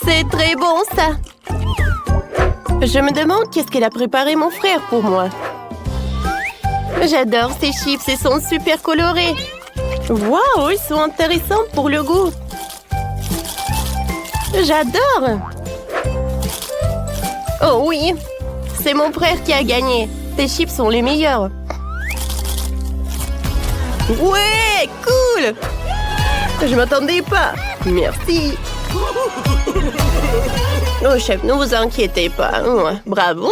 C'est très bon, ça. Je me demande qu'est-ce qu'elle a préparé mon frère pour moi. J'adore ces chips, ils sont super colorés. Waouh, ils sont intéressants pour le goût. J'adore. Oh oui, c'est mon frère qui a gagné. Tes chips sont les meilleurs. Ouais, cool. Je m'attendais pas. Merci. Oh, chef, ne vous inquiétez pas. Bravo.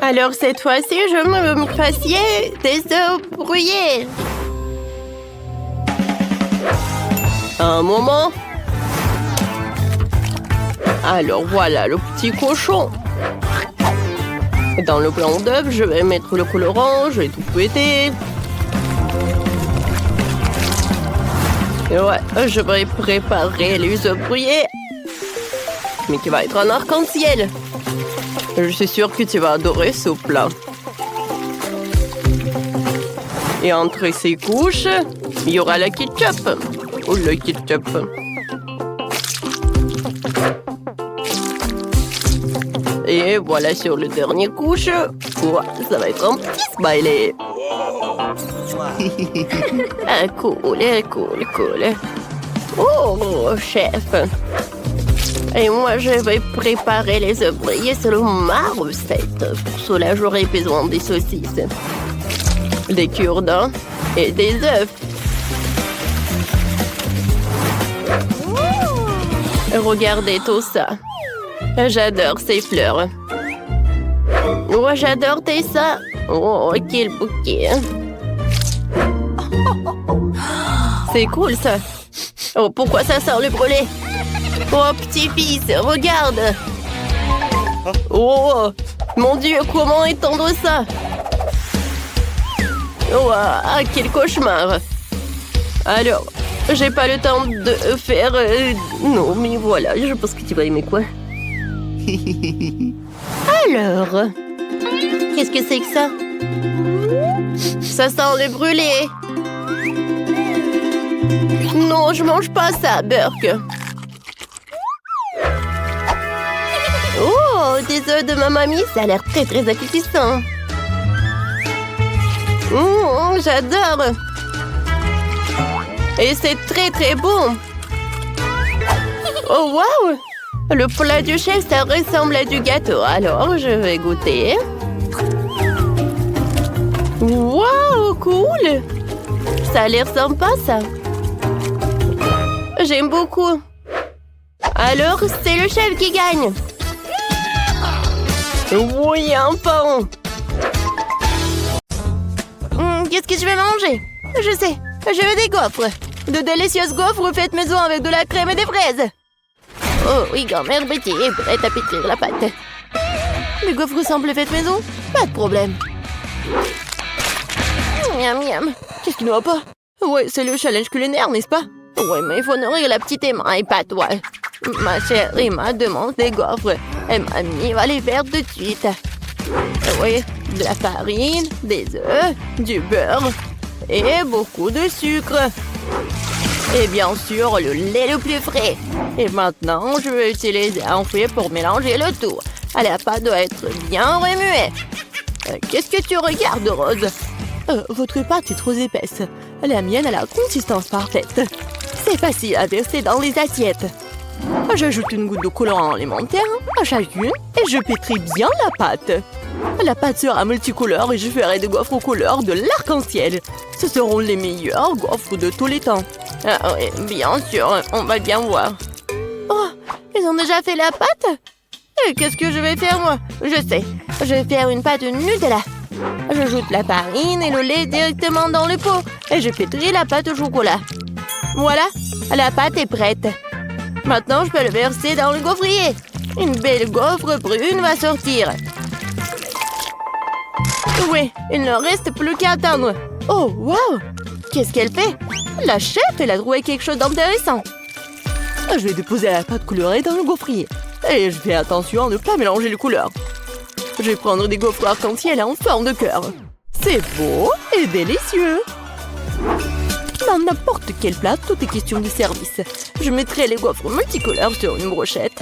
Alors, cette fois-ci, je me fassiez des œufs brouillés. Un moment. Alors, voilà le petit cochon. Dans le blanc d'œuf, je vais mettre le colorant, je vais tout fouetter. Ouais, je vais préparer les œufs brouillés. Mais qui va être un arc-en-ciel. Je suis sûre que tu vas adorer ce plat. Et entre ces couches, il y aura le ketchup. Ou le ketchup. Et voilà sur le dernier couche. Ouais, ça va être un petit smiley. Cool. Oh, chef. Et moi, je vais préparer les œufs brouillés selon ma recette. Pour cela, j'aurai besoin des saucisses, des cure-dents et des œufs. Regardez tout ça. J'adore ces fleurs. Oh, j'adore ça. Oh, quel bouquet. C'est cool, ça. Oh, pourquoi ça sort le brûlé? Oh, petit-fils, regarde. Oh, mon Dieu, comment étendre ça? Oh, ah, quel cauchemar. Alors, j'ai pas le temps de faire... Non, mais voilà, je pense que tu vas aimer quoi. Alors, qu'est-ce que c'est que ça? Ça sent le brûlé. Non, je mange pas ça, Burke. Oh, des œufs de ma mamie, ça a l'air très très appétissant. J'adore. Et c'est très très bon. Oh, waouh! Le plat du chef, ça ressemble à du gâteau. Alors, je vais goûter. Waouh, cool! Ça a l'air sympa, ça. J'aime beaucoup. Alors, c'est le chef qui gagne. Oui, un pain. Qu'est-ce que je vais manger? Je sais, je veux des gaufres. De délicieuses gaufres faites maison avec de la crème et des fraises. Oh oui, grand-mère Betty est prête à pétrir la pâte. Les gaufres semblent faites maison? Pas de problème. Miam, miam. Qu'est-ce qui ne va pas? Ouais, c'est le challenge culinaire, n'est-ce pas? Ouais, mais il faut nourrir la petite Emma et pas toi. Ma chère Emma demande des gaufres. Et mamie va les faire tout de suite. Oui, de la farine, des œufs, du beurre et beaucoup de sucre. Et bien sûr, le lait le plus frais. Et maintenant, je vais utiliser un fouet pour mélanger le tout. La pâte doit être bien remuée. Qu'est-ce que tu regardes, Rose? Votre pâte est trop épaisse. La mienne a la consistance parfaite. C'est facile à verser dans les assiettes. J'ajoute une goutte de colorant alimentaire à chacune et je pétris bien la pâte. La pâte sera multicolore et je ferai des gaufres aux couleurs de l'arc-en-ciel. Ce seront les meilleurs gaufres de tous les temps. Ah oui, bien sûr, on va bien voir. Oh, ils ont déjà fait la pâte? Et qu'est-ce que je vais faire, moi? Je sais, je vais faire une pâte Nutella. J'ajoute la farine et le lait directement dans le pot et je pétris la pâte au chocolat. Voilà, la pâte est prête. Maintenant, je peux le verser dans le gaufrier. Une belle gaufre brune va sortir. Oui, il ne reste plus qu'à attendre. Oh, waouh! Qu'est-ce qu'elle fait? La chef, elle a trouvé quelque chose d'intéressant. Je vais déposer la pâte colorée dans le gaufrier. Et je fais attention à ne pas mélanger les couleurs. Je vais prendre des gaufres arc-en-ciel en forme de cœur. C'est beau et délicieux. Dans n'importe quel plat, tout est question de service. Je mettrai les gaufres multicolores sur une brochette.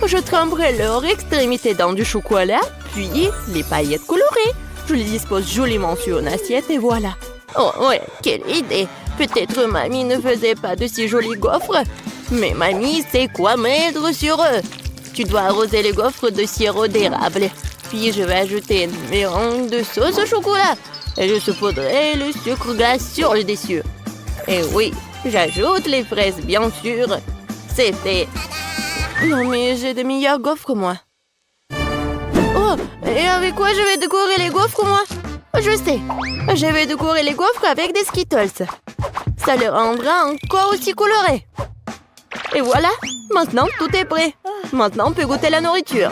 Je tremperai leur extrémité dans du chocolat, puis les paillettes colorées. Je les dispose joliment sur une assiette et voilà. Oh ouais, quelle idée! Peut-être mamie ne faisait pas de si jolis gaufres, mais mamie sait quoi mettre sur eux. Tu dois arroser les gaufres de sirop d'érable. Puis je vais ajouter une mélange de sauce au chocolat. Et je saupoudrerai le sucre glace sur le dessus. Et oui, j'ajoute les fraises, bien sûr. C'est fait. Non, mais j'ai de meilleures gaufres, moi. Oh, et avec quoi je vais décorer les gaufres, moi? Je sais. Je vais décorer les gaufres avec des Skittles. Ça les rendra encore aussi colorés. Et voilà, maintenant tout est prêt. Maintenant, on peut goûter la nourriture.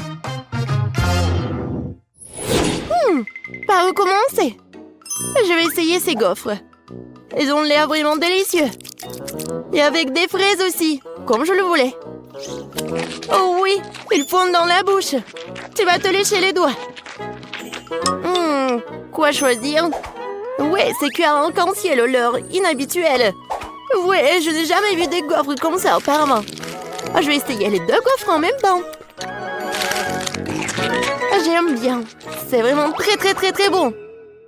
Par où commencer? Je vais essayer ces gaufres. Ils ont l'air vraiment délicieux. Et avec des fraises aussi, comme je le voulais. Oh oui, ils fondent dans la bouche. Tu vas te lécher les doigts. Quoi choisir? Ouais, c'est cuir en arc-en-ciel, l'heure inhabituelle. Ouais, je n'ai jamais vu des gaufres comme ça auparavant. Je vais essayer les deux gaufres en même temps. J'aime bien. C'est vraiment très très très très bon.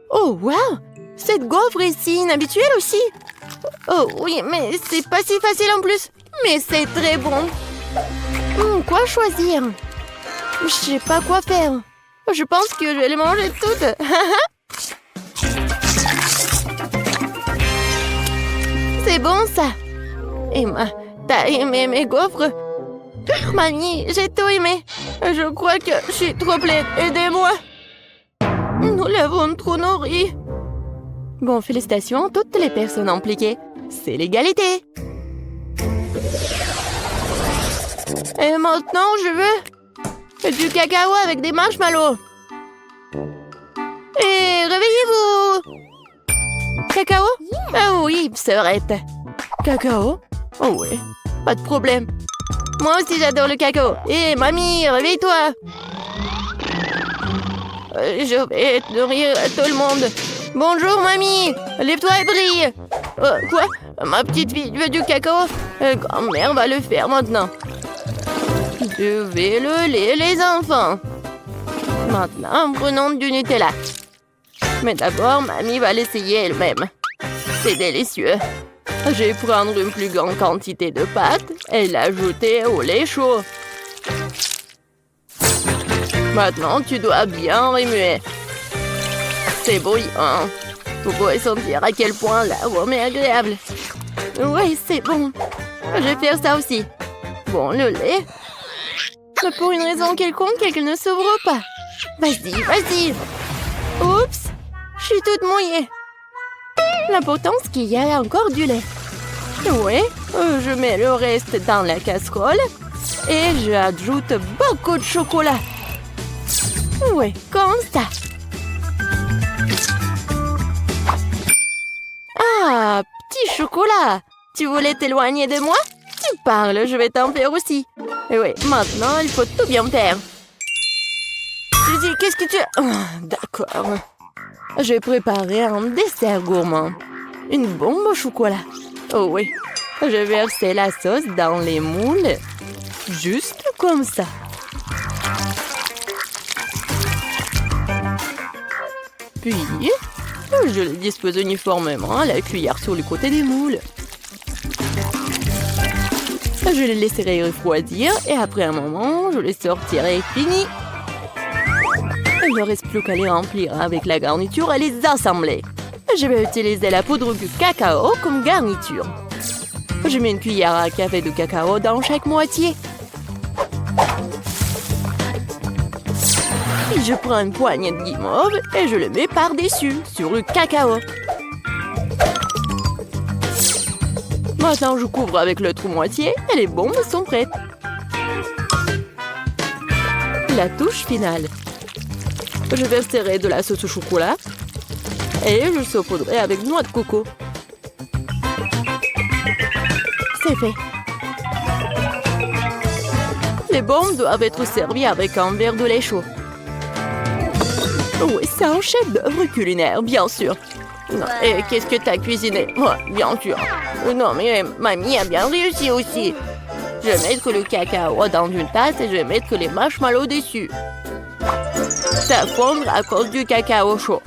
Oh, waouh! Cette gaufre est si inhabituelle aussi. Oh oui, mais c'est pas si facile en plus. Mais c'est très bon. Quoi choisir? Je sais pas quoi faire. Je pense que je vais les manger toutes. C'est bon ça. Emma, t'as aimé mes gaufres? Mamie, j'ai tout aimé. Je crois que je suis trop pleine. Aidez-moi. Nous l'avons trop nourri. Bon, félicitations à toutes les personnes impliquées. C'est l'égalité. Et maintenant, je veux du cacao avec des marshmallows. Et réveillez-vous. Cacao? Ah oui, sœurette. Cacao? Oh oui, pas de problème. Moi aussi, j'adore le cacao. Hé, mamie, réveille-toi. Je vais nourrir tout le monde. Bonjour, mamie. Lève-toi et brille. Quoi? Ma petite fille veut du cacao? Grand-mère va le faire maintenant. Je vais le lait, les enfants. Maintenant, prenons du Nutella. Mais d'abord, mamie va l'essayer elle-même. C'est délicieux. Je vais prendre une plus grande quantité de pâte et l'ajouter au lait chaud. Maintenant, tu dois bien remuer. C'est bouillant. Vous pouvez sentir à quel point l'arôme est agréable. Oui, c'est bon. Je vais faire ça aussi. Bon, le lait. Mais pour une raison quelconque, elle ne s'ouvre pas. Vas-y, vas-y. Oups, je suis toute mouillée. L'important, c'est qu'il y a encore du lait. Oui, je mets le reste dans la casserole et j'ajoute beaucoup de chocolat. Oui, comme ça. Ah, petit chocolat. Tu voulais t'éloigner de moi? Tu parles, je vais t'en faire aussi. Et oui, maintenant, il faut tout bien faire. Suzy, qu'est-ce que tu... D'accord. Je vais préparer un dessert gourmand. Une bombe au chocolat. Oh oui. Je vais verser la sauce dans les moules. Juste comme ça. Puis, je les dispose uniformément à la cuillère sur le côté des moules. Je les laisserai refroidir et après un moment, je les sortirai fini. Il ne reste plus qu'à les remplir avec la garniture et les assembler. Je vais utiliser la poudre de cacao comme garniture. Je mets une cuillère à café de cacao dans chaque moitié. Puis je prends une poignée de guimauve et je le mets par-dessus, sur le cacao. Maintenant, je couvre avec l'autre moitié et les bombes sont prêtes. La touche finale. Je verserai de la sauce au chocolat et je saupoudrerai avec noix de coco. C'est fait. Les bombes doivent être servies avec un verre de lait chaud. Oui, c'est un chef-d'œuvre culinaire, bien sûr. Non, et qu'est-ce que t'as cuisiné? Ouais, bien sûr. Non, mais mamie a bien réussi aussi. Je vais mettre le cacao dans une tasse et je vais mettre les marshmallows dessus. Ça fondre à cause du cacao chaud.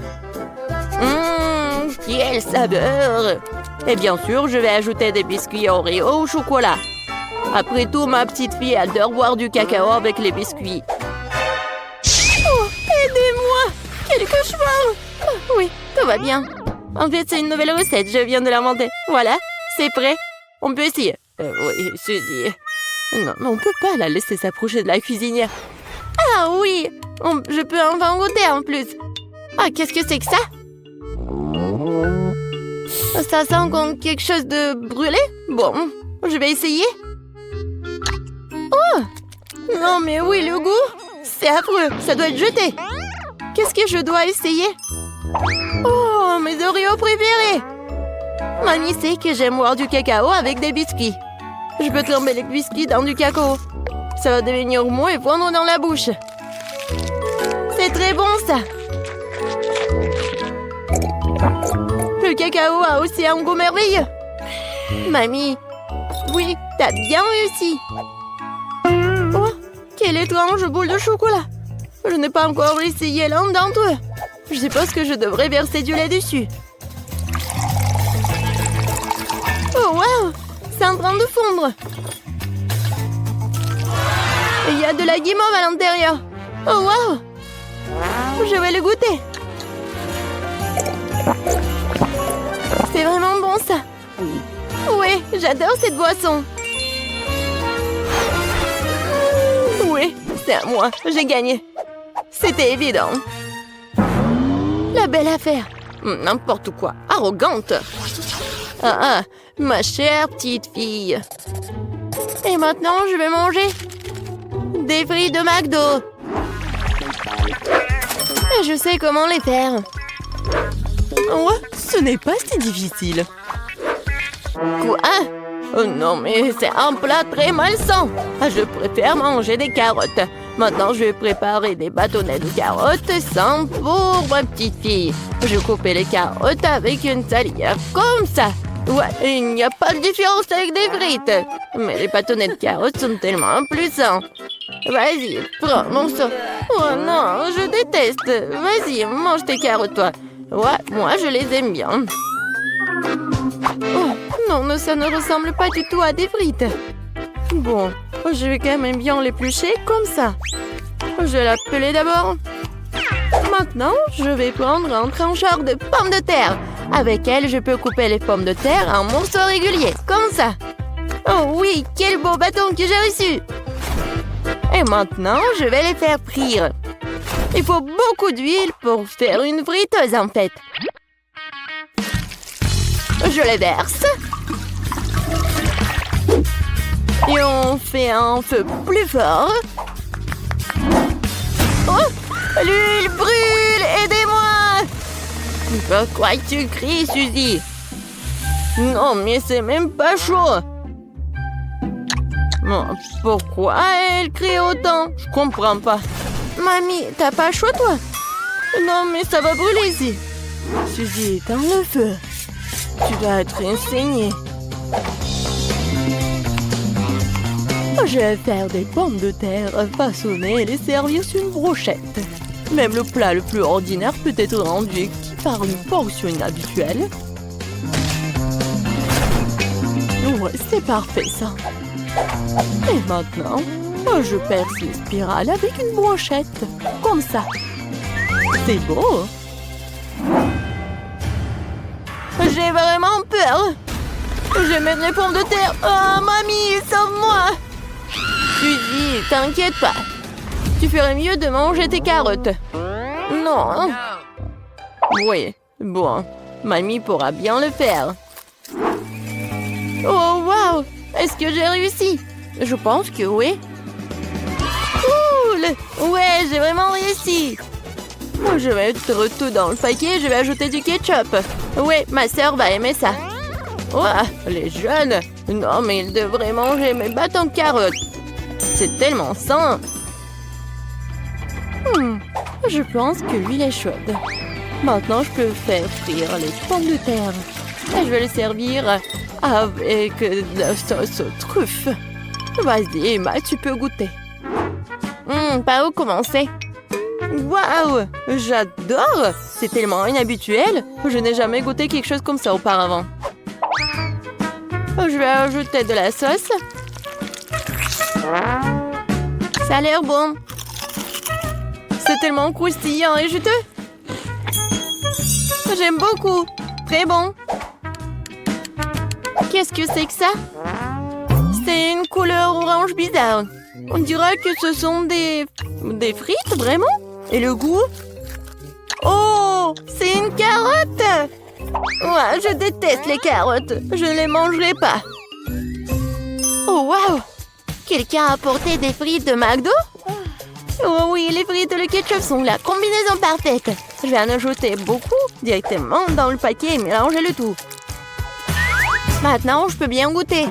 Quelle saveur! Et bien sûr, je vais ajouter des biscuits Oreo au chocolat. Après tout, ma petite fille adore boire du cacao avec les biscuits. Oh, aidez-moi! Quel cauchemar! Oh, oui, tout va bien. En fait, c'est une nouvelle recette, je viens de l'inventer. Voilà, c'est prêt. On peut essayer. Oui, Suzy. Non, mais on peut pas la laisser s'approcher de la cuisinière. Ah oui! Je peux enfin goûter en plus. Ah, qu'est-ce que c'est que ça? Ça sent comme quelque chose de brûlé? Bon, je vais essayer. Oh! Non, mais oui, le goût! C'est affreux, ça doit être jeté. Qu'est-ce que je dois essayer? Oh, mes Oreos préférés! Mamie sait que j'aime boire du cacao avec des biscuits. Je peux tremper les biscuits dans du cacao. Ça va devenir mou et fondre dans la bouche. C'est très bon, ça! Le cacao a aussi un goût merveilleux. Mamie, oui, t'as bien réussi. Oh, quelle étrange boule de chocolat. Je n'ai pas encore essayé l'un d'entre eux. Je suppose que je devrais verser du lait dessus. Oh, wow! C'est en train de fondre. Il y a de la guimauve à l'intérieur. Oh, wow! Je vais le goûter. C'est vraiment bon, ça. Oui, j'adore cette boisson. Oui, c'est à moi. J'ai gagné. C'était évident. La belle affaire. N'importe quoi. Arrogante. Ma chère petite fille. Et maintenant, je vais manger des frites de McDo. Et je sais comment les faire. Ouais, ce n'est pas si difficile. Quoi? Oh non, mais c'est un plat très malsain. Je préfère manger des carottes. Maintenant, je vais préparer des bâtonnets de carottes sans pour ma petite fille. Je coupe les carottes avec une salière comme ça. Ouais, il n'y a pas de différence avec des frites. Mais les bâtonnets de carottes sont tellement plus sains. Vas-y, prends mon sang. Oh non, je déteste. Vas-y, mange tes carottes, toi. Ouais, moi, je les aime bien. Oh, non, ça ne ressemble pas du tout à des frites. Bon, je vais quand même bien l'éplucher comme ça. Je vais l'appeler d'abord. Maintenant, je vais prendre un trancheur de pommes de terre. Avec elle, je peux couper les pommes de terre en morceaux réguliers, comme ça. Oh oui, quel beau bâton que j'ai reçu! Et maintenant, je vais les faire frire. Il faut beaucoup d'huile pour faire une friteuse, en fait. Je les verse. Et on fait un feu plus fort. Oh! L'huile brûle! Aidez-moi! Pourquoi tu cries, Suzy? Non, mais c'est même pas chaud. Pourquoi elle crie autant? Je comprends pas. Mamie, t'as pas chaud, toi? Non, mais ça va brûler ici. Suzy, éteins le feu. Tu dois être enseignée. Je vais faire des pommes de terre façonnées et les servir sur une brochette. Même le plat le plus ordinaire peut être rendu par une portion inhabituelle. Ouais, c'est parfait ça. Et maintenant, je perce les spirales avec une brochette. Comme ça. C'est beau. J'ai vraiment peur. Je vais mettre les pommes de terre. Oh, mamie, sauve-moi. Suzy, t'inquiète pas. Tu ferais mieux de manger tes carottes. Non. Oui, bon. Mamie pourra bien le faire. Oh, wow! Est-ce que j'ai réussi? Je pense que oui. Cool! Ouais, j'ai vraiment réussi. Je vais mettre tout dans le paquet et je vais ajouter du ketchup. Ouais, ma sœur va aimer ça. Ouah, les jeunes! Non, mais ils devraient manger mes bâtons de carottes. C'est tellement sain. Je pense que l'huile est chaude. Maintenant, je peux faire frire les pommes de terre. Et je vais les servir avec de la sauce aux truffes. Vas-y, Emma, tu peux goûter. Par où commencer? Waouh! J'adore! C'est tellement inhabituel. Je n'ai jamais goûté quelque chose comme ça auparavant. Je vais ajouter de la sauce. Ça a l'air bon. C'est tellement croustillant et juteux. J'aime beaucoup. Très bon. Qu'est-ce que c'est que ça? C'est une couleur orange bizarre. On dirait que ce sont des frites, vraiment? Et le goût? Oh, c'est une carotte! Ouais, je déteste les carottes. Je ne les mangerai pas. Oh, waouh! Quelqu'un a apporté des frites de McDo? Oh oui, les frites et le ketchup sont la combinaison parfaite. Je vais en ajouter beaucoup directement dans le paquet et mélanger le tout. Maintenant, je peux bien goûter.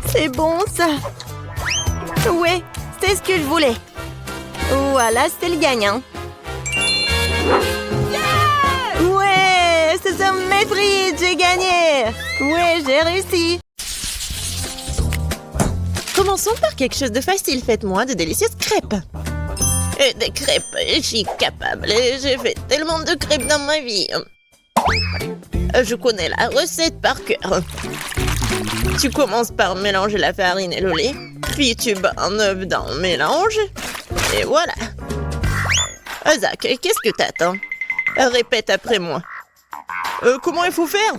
C'est bon, ça. Ouais, c'est ce que je voulais. Voilà, c'est le gagnant. Ouais, ce sont mes frites, j'ai gagné. Ouais, j'ai réussi. Commençons par quelque chose de facile. Faites-moi de délicieuses crêpes. Et des crêpes, je suis capable. J'ai fait tellement de crêpes dans ma vie. Je connais la recette par cœur. Tu commences par mélanger la farine et le lait. Puis tu bats un œuf dans le mélange. Et voilà. Zach, qu'est-ce que t'attends? Répète après moi. Comment il faut faire?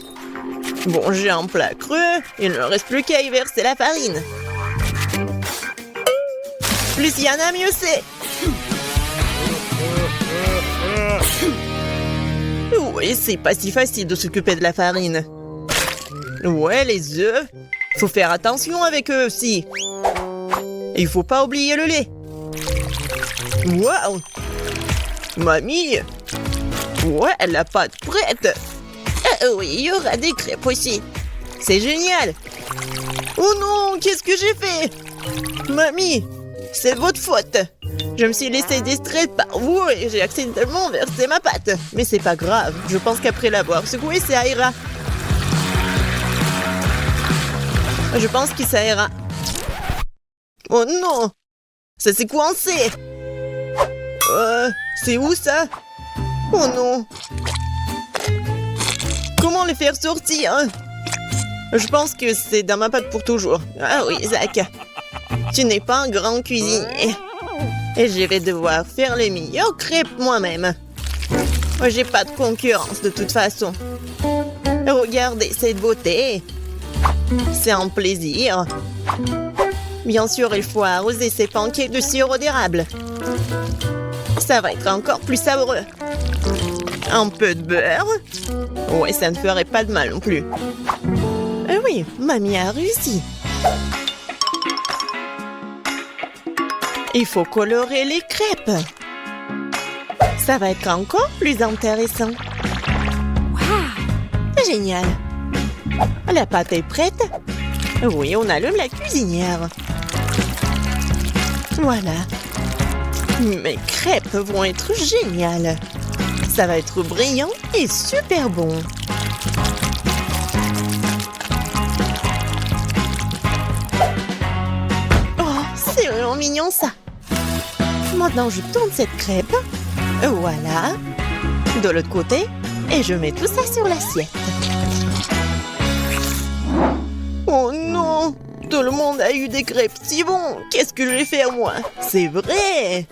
Bon, j'ai un plat creux. Il ne reste plus qu'à y verser la farine. Plus il y en a, mieux c'est. Oui, c'est pas si facile de s'occuper de la farine. Ouais, les œufs. Faut faire attention avec eux aussi. Et il faut pas oublier le lait. Waouh! Mamie! Ouais, la pâte prête. Oui, il y aura des crêpes aussi. C'est génial. Oh non, qu'est-ce que j'ai fait? Mamie, c'est votre faute. Je me suis laissée distraire par vous et j'ai accidentellement versé ma pâte. Mais c'est pas grave, je pense qu'après l'avoir secouée, ça ira. Je pense que ça ira. Oh non! Ça s'est coincé! C'est où ça? Oh non! Comment les faire sortir? Je pense que c'est dans ma pâte pour toujours. Ah oui, Zach. Tu n'es pas un grand cuisinier. Et je vais devoir faire les meilleures crêpes moi-même. J'ai pas de concurrence de toute façon. Regardez cette beauté. C'est un plaisir. Bien sûr, il faut arroser ces pancakes de sirop d'érable. Ça va être encore plus savoureux. Un peu de beurre. Ouais, ça ne ferait pas de mal non plus. Oui, mamie a réussi. Il faut colorer les crêpes. Ça va être encore plus intéressant. Wow! Génial. La pâte est prête. Oui, on allume la cuisinière. Voilà. Mes crêpes vont être géniales. Ça va être brillant et super bon. Oh, c'est vraiment mignon ça. Maintenant, je tourne cette crêpe. Voilà. De l'autre côté. Et je mets tout ça sur l'assiette. Oh non! Tout le monde a eu des crêpes si bons. Qu'est-ce que je vais faire moi? C'est vrai!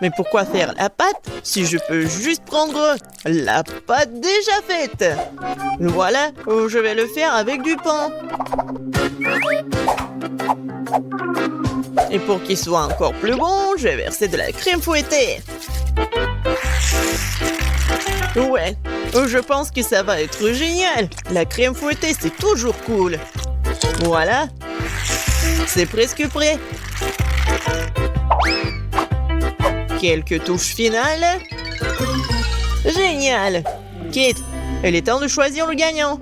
Mais pourquoi faire la pâte si je peux juste prendre la pâte déjà faite? Voilà, je vais le faire avec du pain. Et pour qu'il soit encore plus bon, je vais verser de la crème fouettée. Ouais, je pense que ça va être génial. La crème fouettée, c'est toujours cool. Voilà, c'est presque prêt. Quelques touches finales. Génial. Kit, il est temps de choisir le gagnant.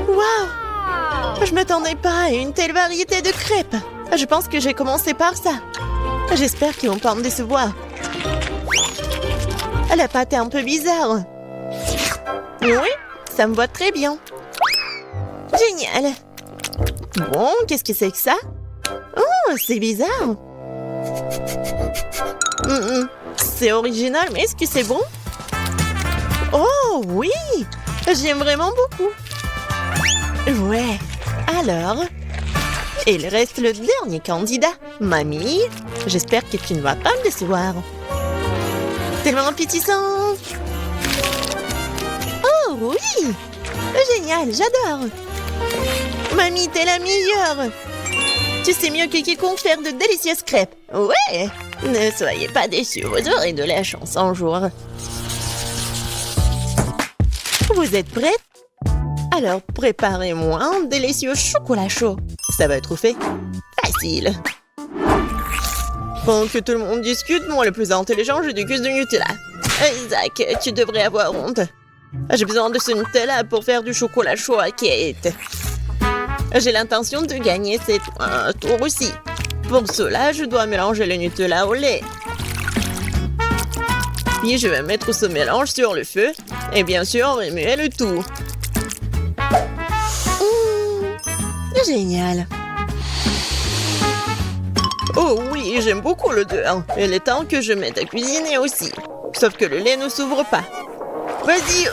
Waouh! Je m'attendais pas à une telle variété de crêpes. Je pense que j'ai commencé par ça. J'espère qu'ils vont pas me décevoir. La pâte est un peu bizarre. Oui, ça me va très bien. Génial. Bon, qu'est-ce que c'est que ça? Oh, c'est bizarre. C'est original, mais est-ce que c'est bon? Oh, oui! J'aime vraiment beaucoup. Ouais. Alors, il reste le dernier candidat. Mamie, j'espère que tu ne vas pas me décevoir. Tellement appétissant. Oh, oui! Génial, j'adore. Mamie, t'es la meilleure. Tu sais mieux que quiconque faire de délicieuses crêpes. Ouais! Ne soyez pas déçus, vous aurez de la chance un jour. Vous êtes prêtes? Alors préparez-moi un délicieux chocolat chaud. Ça va être fait facile. Pendant que tout le monde discute, moi le plus intelligent, je déguste du Nutella. Isaac, tu devrais avoir honte. J'ai besoin de ce Nutella pour faire du chocolat chaud à Kate. J'ai l'intention de gagner cette tour aussi. Pour cela, je dois mélanger le Nutella au lait. Puis je vais mettre ce mélange sur le feu et bien sûr remuer le tout. Génial. Oh oui, j'aime beaucoup l'odeur. Il est temps que je mette à cuisiner aussi. Sauf que le lait ne s'ouvre pas. Vas-y.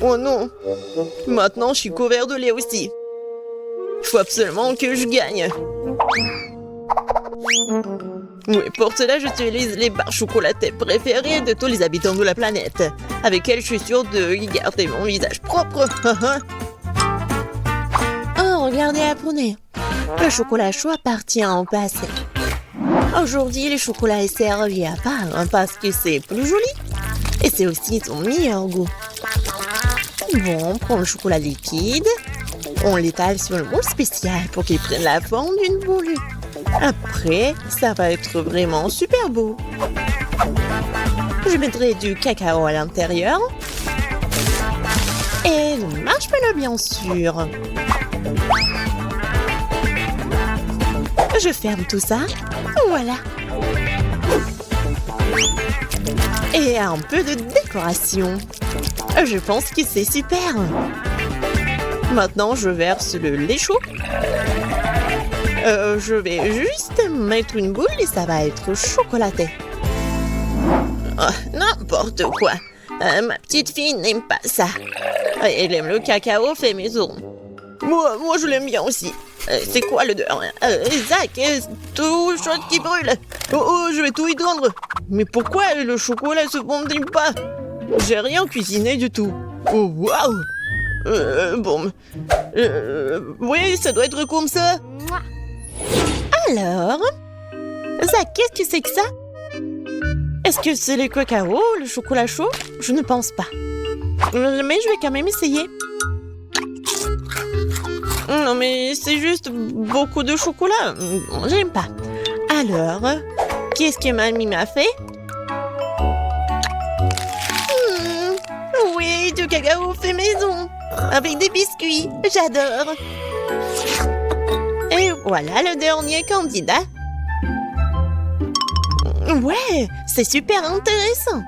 Oh non. Maintenant, je suis couvert de lait aussi. Il faut absolument que je gagne. Oui, pour cela, j'utilise les barres chocolatées préférées de tous les habitants de la planète, avec elles je suis sûre de garder mon visage propre. Oh, regardez, apprenez. Le chocolat chaud appartient au passé. Aujourd'hui, le chocolat est servi à part parce que c'est plus joli. Et c'est aussi son meilleur goût. Bon, on prend le chocolat liquide. On l'étale sur le moule spécial pour qu'il prenne la forme d'une boule. Après, ça va être vraiment super beau. Je mettrai du cacao à l'intérieur. Et le marshmallow, bien sûr. Je ferme tout ça. Voilà. Et un peu de décoration. Je pense que c'est super. Maintenant, je verse le lait chaud. Je vais juste mettre une boule et ça va être chocolaté. Oh, n'importe quoi. Ma petite fille n'aime pas ça. Elle aime le cacao fait maison. Moi, je l'aime bien aussi. C'est quoi l'odeur? Zach, tout chose qui brûle. Oh, je vais tout éteindre. Mais pourquoi le chocolat se fondit pas? J'ai rien cuisiné du tout. Oh, waouh. Bon. Oui, ça doit être comme ça. Alors? Zach, qu'est-ce que c'est que ça? Est-ce que c'est le cacao, le chocolat chaud? Je ne pense pas. Mais je vais quand même essayer. Non, mais c'est juste beaucoup de chocolat. J'aime pas. Alors, qu'est-ce que mamie m'a fait? Oui, du cacao fait maison. Avec des biscuits. J'adore. Et voilà le dernier candidat. Ouais, c'est super intéressant.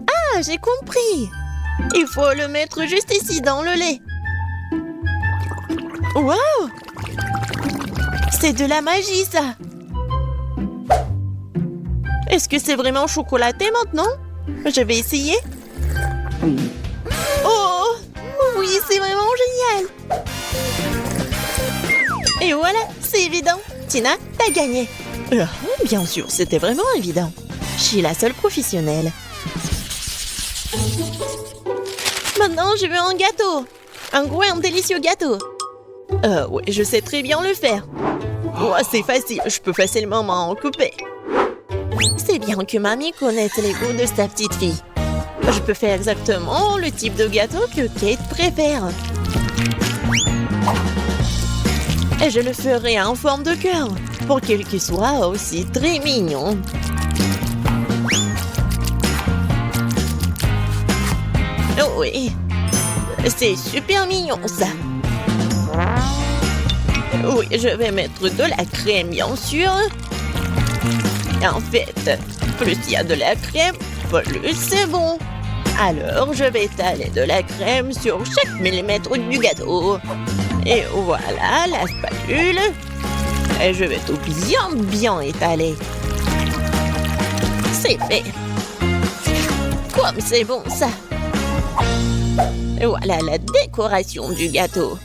Ah, j'ai compris. Il faut le mettre juste ici dans le lait. Wow! C'est de la magie, ça! Est-ce que c'est vraiment chocolaté maintenant? Je vais essayer. Oh! Oui, c'est vraiment génial! Et voilà, c'est évident. Tina, t'as gagné. Bien sûr, c'était vraiment évident. Je suis la seule professionnelle. Maintenant, je veux un gâteau. Un gros et un délicieux gâteau. Oui, je sais très bien le faire. Oh, c'est facile, je peux facilement m'en occuper. C'est bien que mamie connaisse les goûts de sa petite fille. Je peux faire exactement le type de gâteau que Kate préfère. Et je le ferai en forme de cœur, pour qu'il soit aussi très mignon. Oh oui, c'est super mignon ça. Oui, je vais mettre de la crème, bien sûr. En fait, plus il y a de la crème, plus c'est bon. Alors, je vais étaler de la crème sur chaque millimètre du gâteau. Et voilà la spatule. Et je vais tout bien étaler. C'est fait. Comme c'est bon, ça. Et voilà la décoration du gâteau.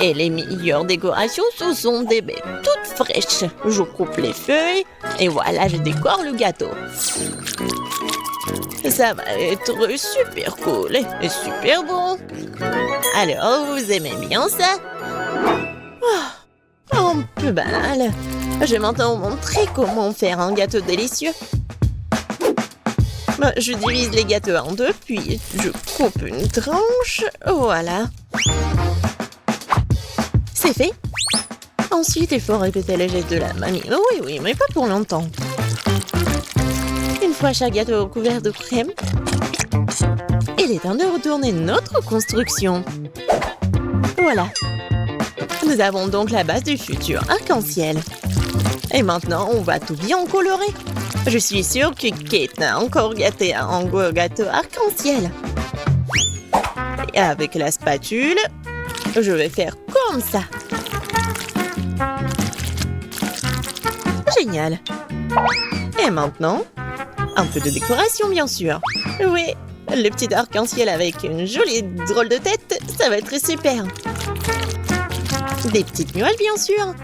Et les meilleures décorations, ce sont des baies toutes fraîches. Je coupe les feuilles et voilà, je décore le gâteau. Ça va être super cool et super bon. Alors, vous aimez bien ça? Oh, un peu banal. Je vais maintenant vous montrer comment faire un gâteau délicieux. Je divise les gâteaux en deux, puis je coupe une tranche. Voilà. C'est fait. Ensuite, il faut répéter les gestes de la mamie. Oui, mais pas pour longtemps. Une fois chaque gâteau couvert de crème, il est temps de retourner notre construction. Voilà. Nous avons donc la base du futur arc-en-ciel. Et maintenant, on va tout bien colorer. Je suis sûre que Kate n'a encore gâté un gros gâteau arc-en-ciel. Et avec la spatule, je vais faire comme ça. Génial. Et maintenant, un peu de décoration, bien sûr. Oui, le petit arc-en-ciel avec une jolie drôle de tête, ça va être super. Des petites nuages, bien sûr.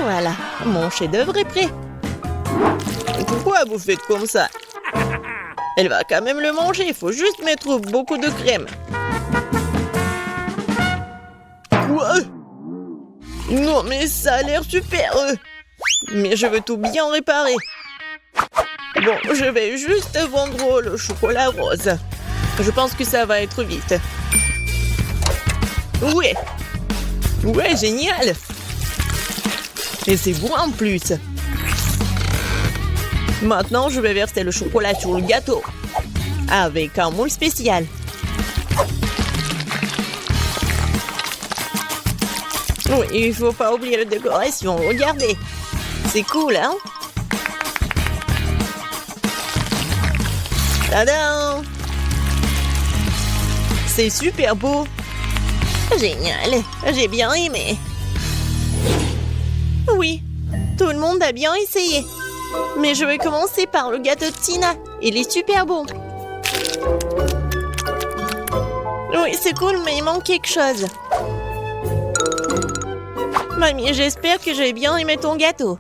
Voilà, mon chef-d'œuvre est prêt. Pourquoi vous faites comme ça? Elle va quand même le manger, il faut juste mettre beaucoup de crème. Quoi? Non, mais ça a l'air super. Mais je veux tout bien réparer. Bon, je vais juste vendre le chocolat rose. Je pense que ça va être vite. Ouais. Ouais, génial. Et c'est bon en plus. Maintenant, je vais verser le chocolat sur le gâteau. Avec un moule spécial. Oui, il faut pas oublier la décoration. Regardez. C'est cool, hein? Tadam! C'est super beau. Génial. J'ai bien aimé. Oui, tout le monde a bien essayé. Mais je vais commencer par le gâteau de Tina. Il est super bon. Oui, c'est cool, mais il manque quelque chose. Mamie, j'espère que j'ai bien aimé ton gâteau.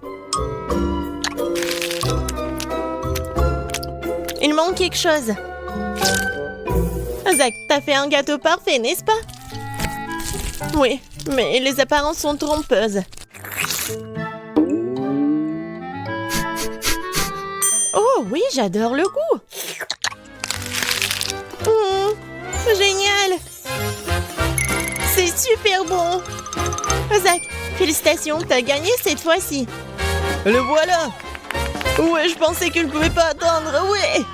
Il manque quelque chose. Zach, t'as fait un gâteau parfait, n'est-ce pas? Oui, mais les apparences sont trompeuses. Oh oui, j'adore le goût. Génial. C'est super bon. Zach, félicitations, t'as gagné cette fois-ci. Le voilà. Ouais, je pensais que je ne pouvais pas attendre, ouais.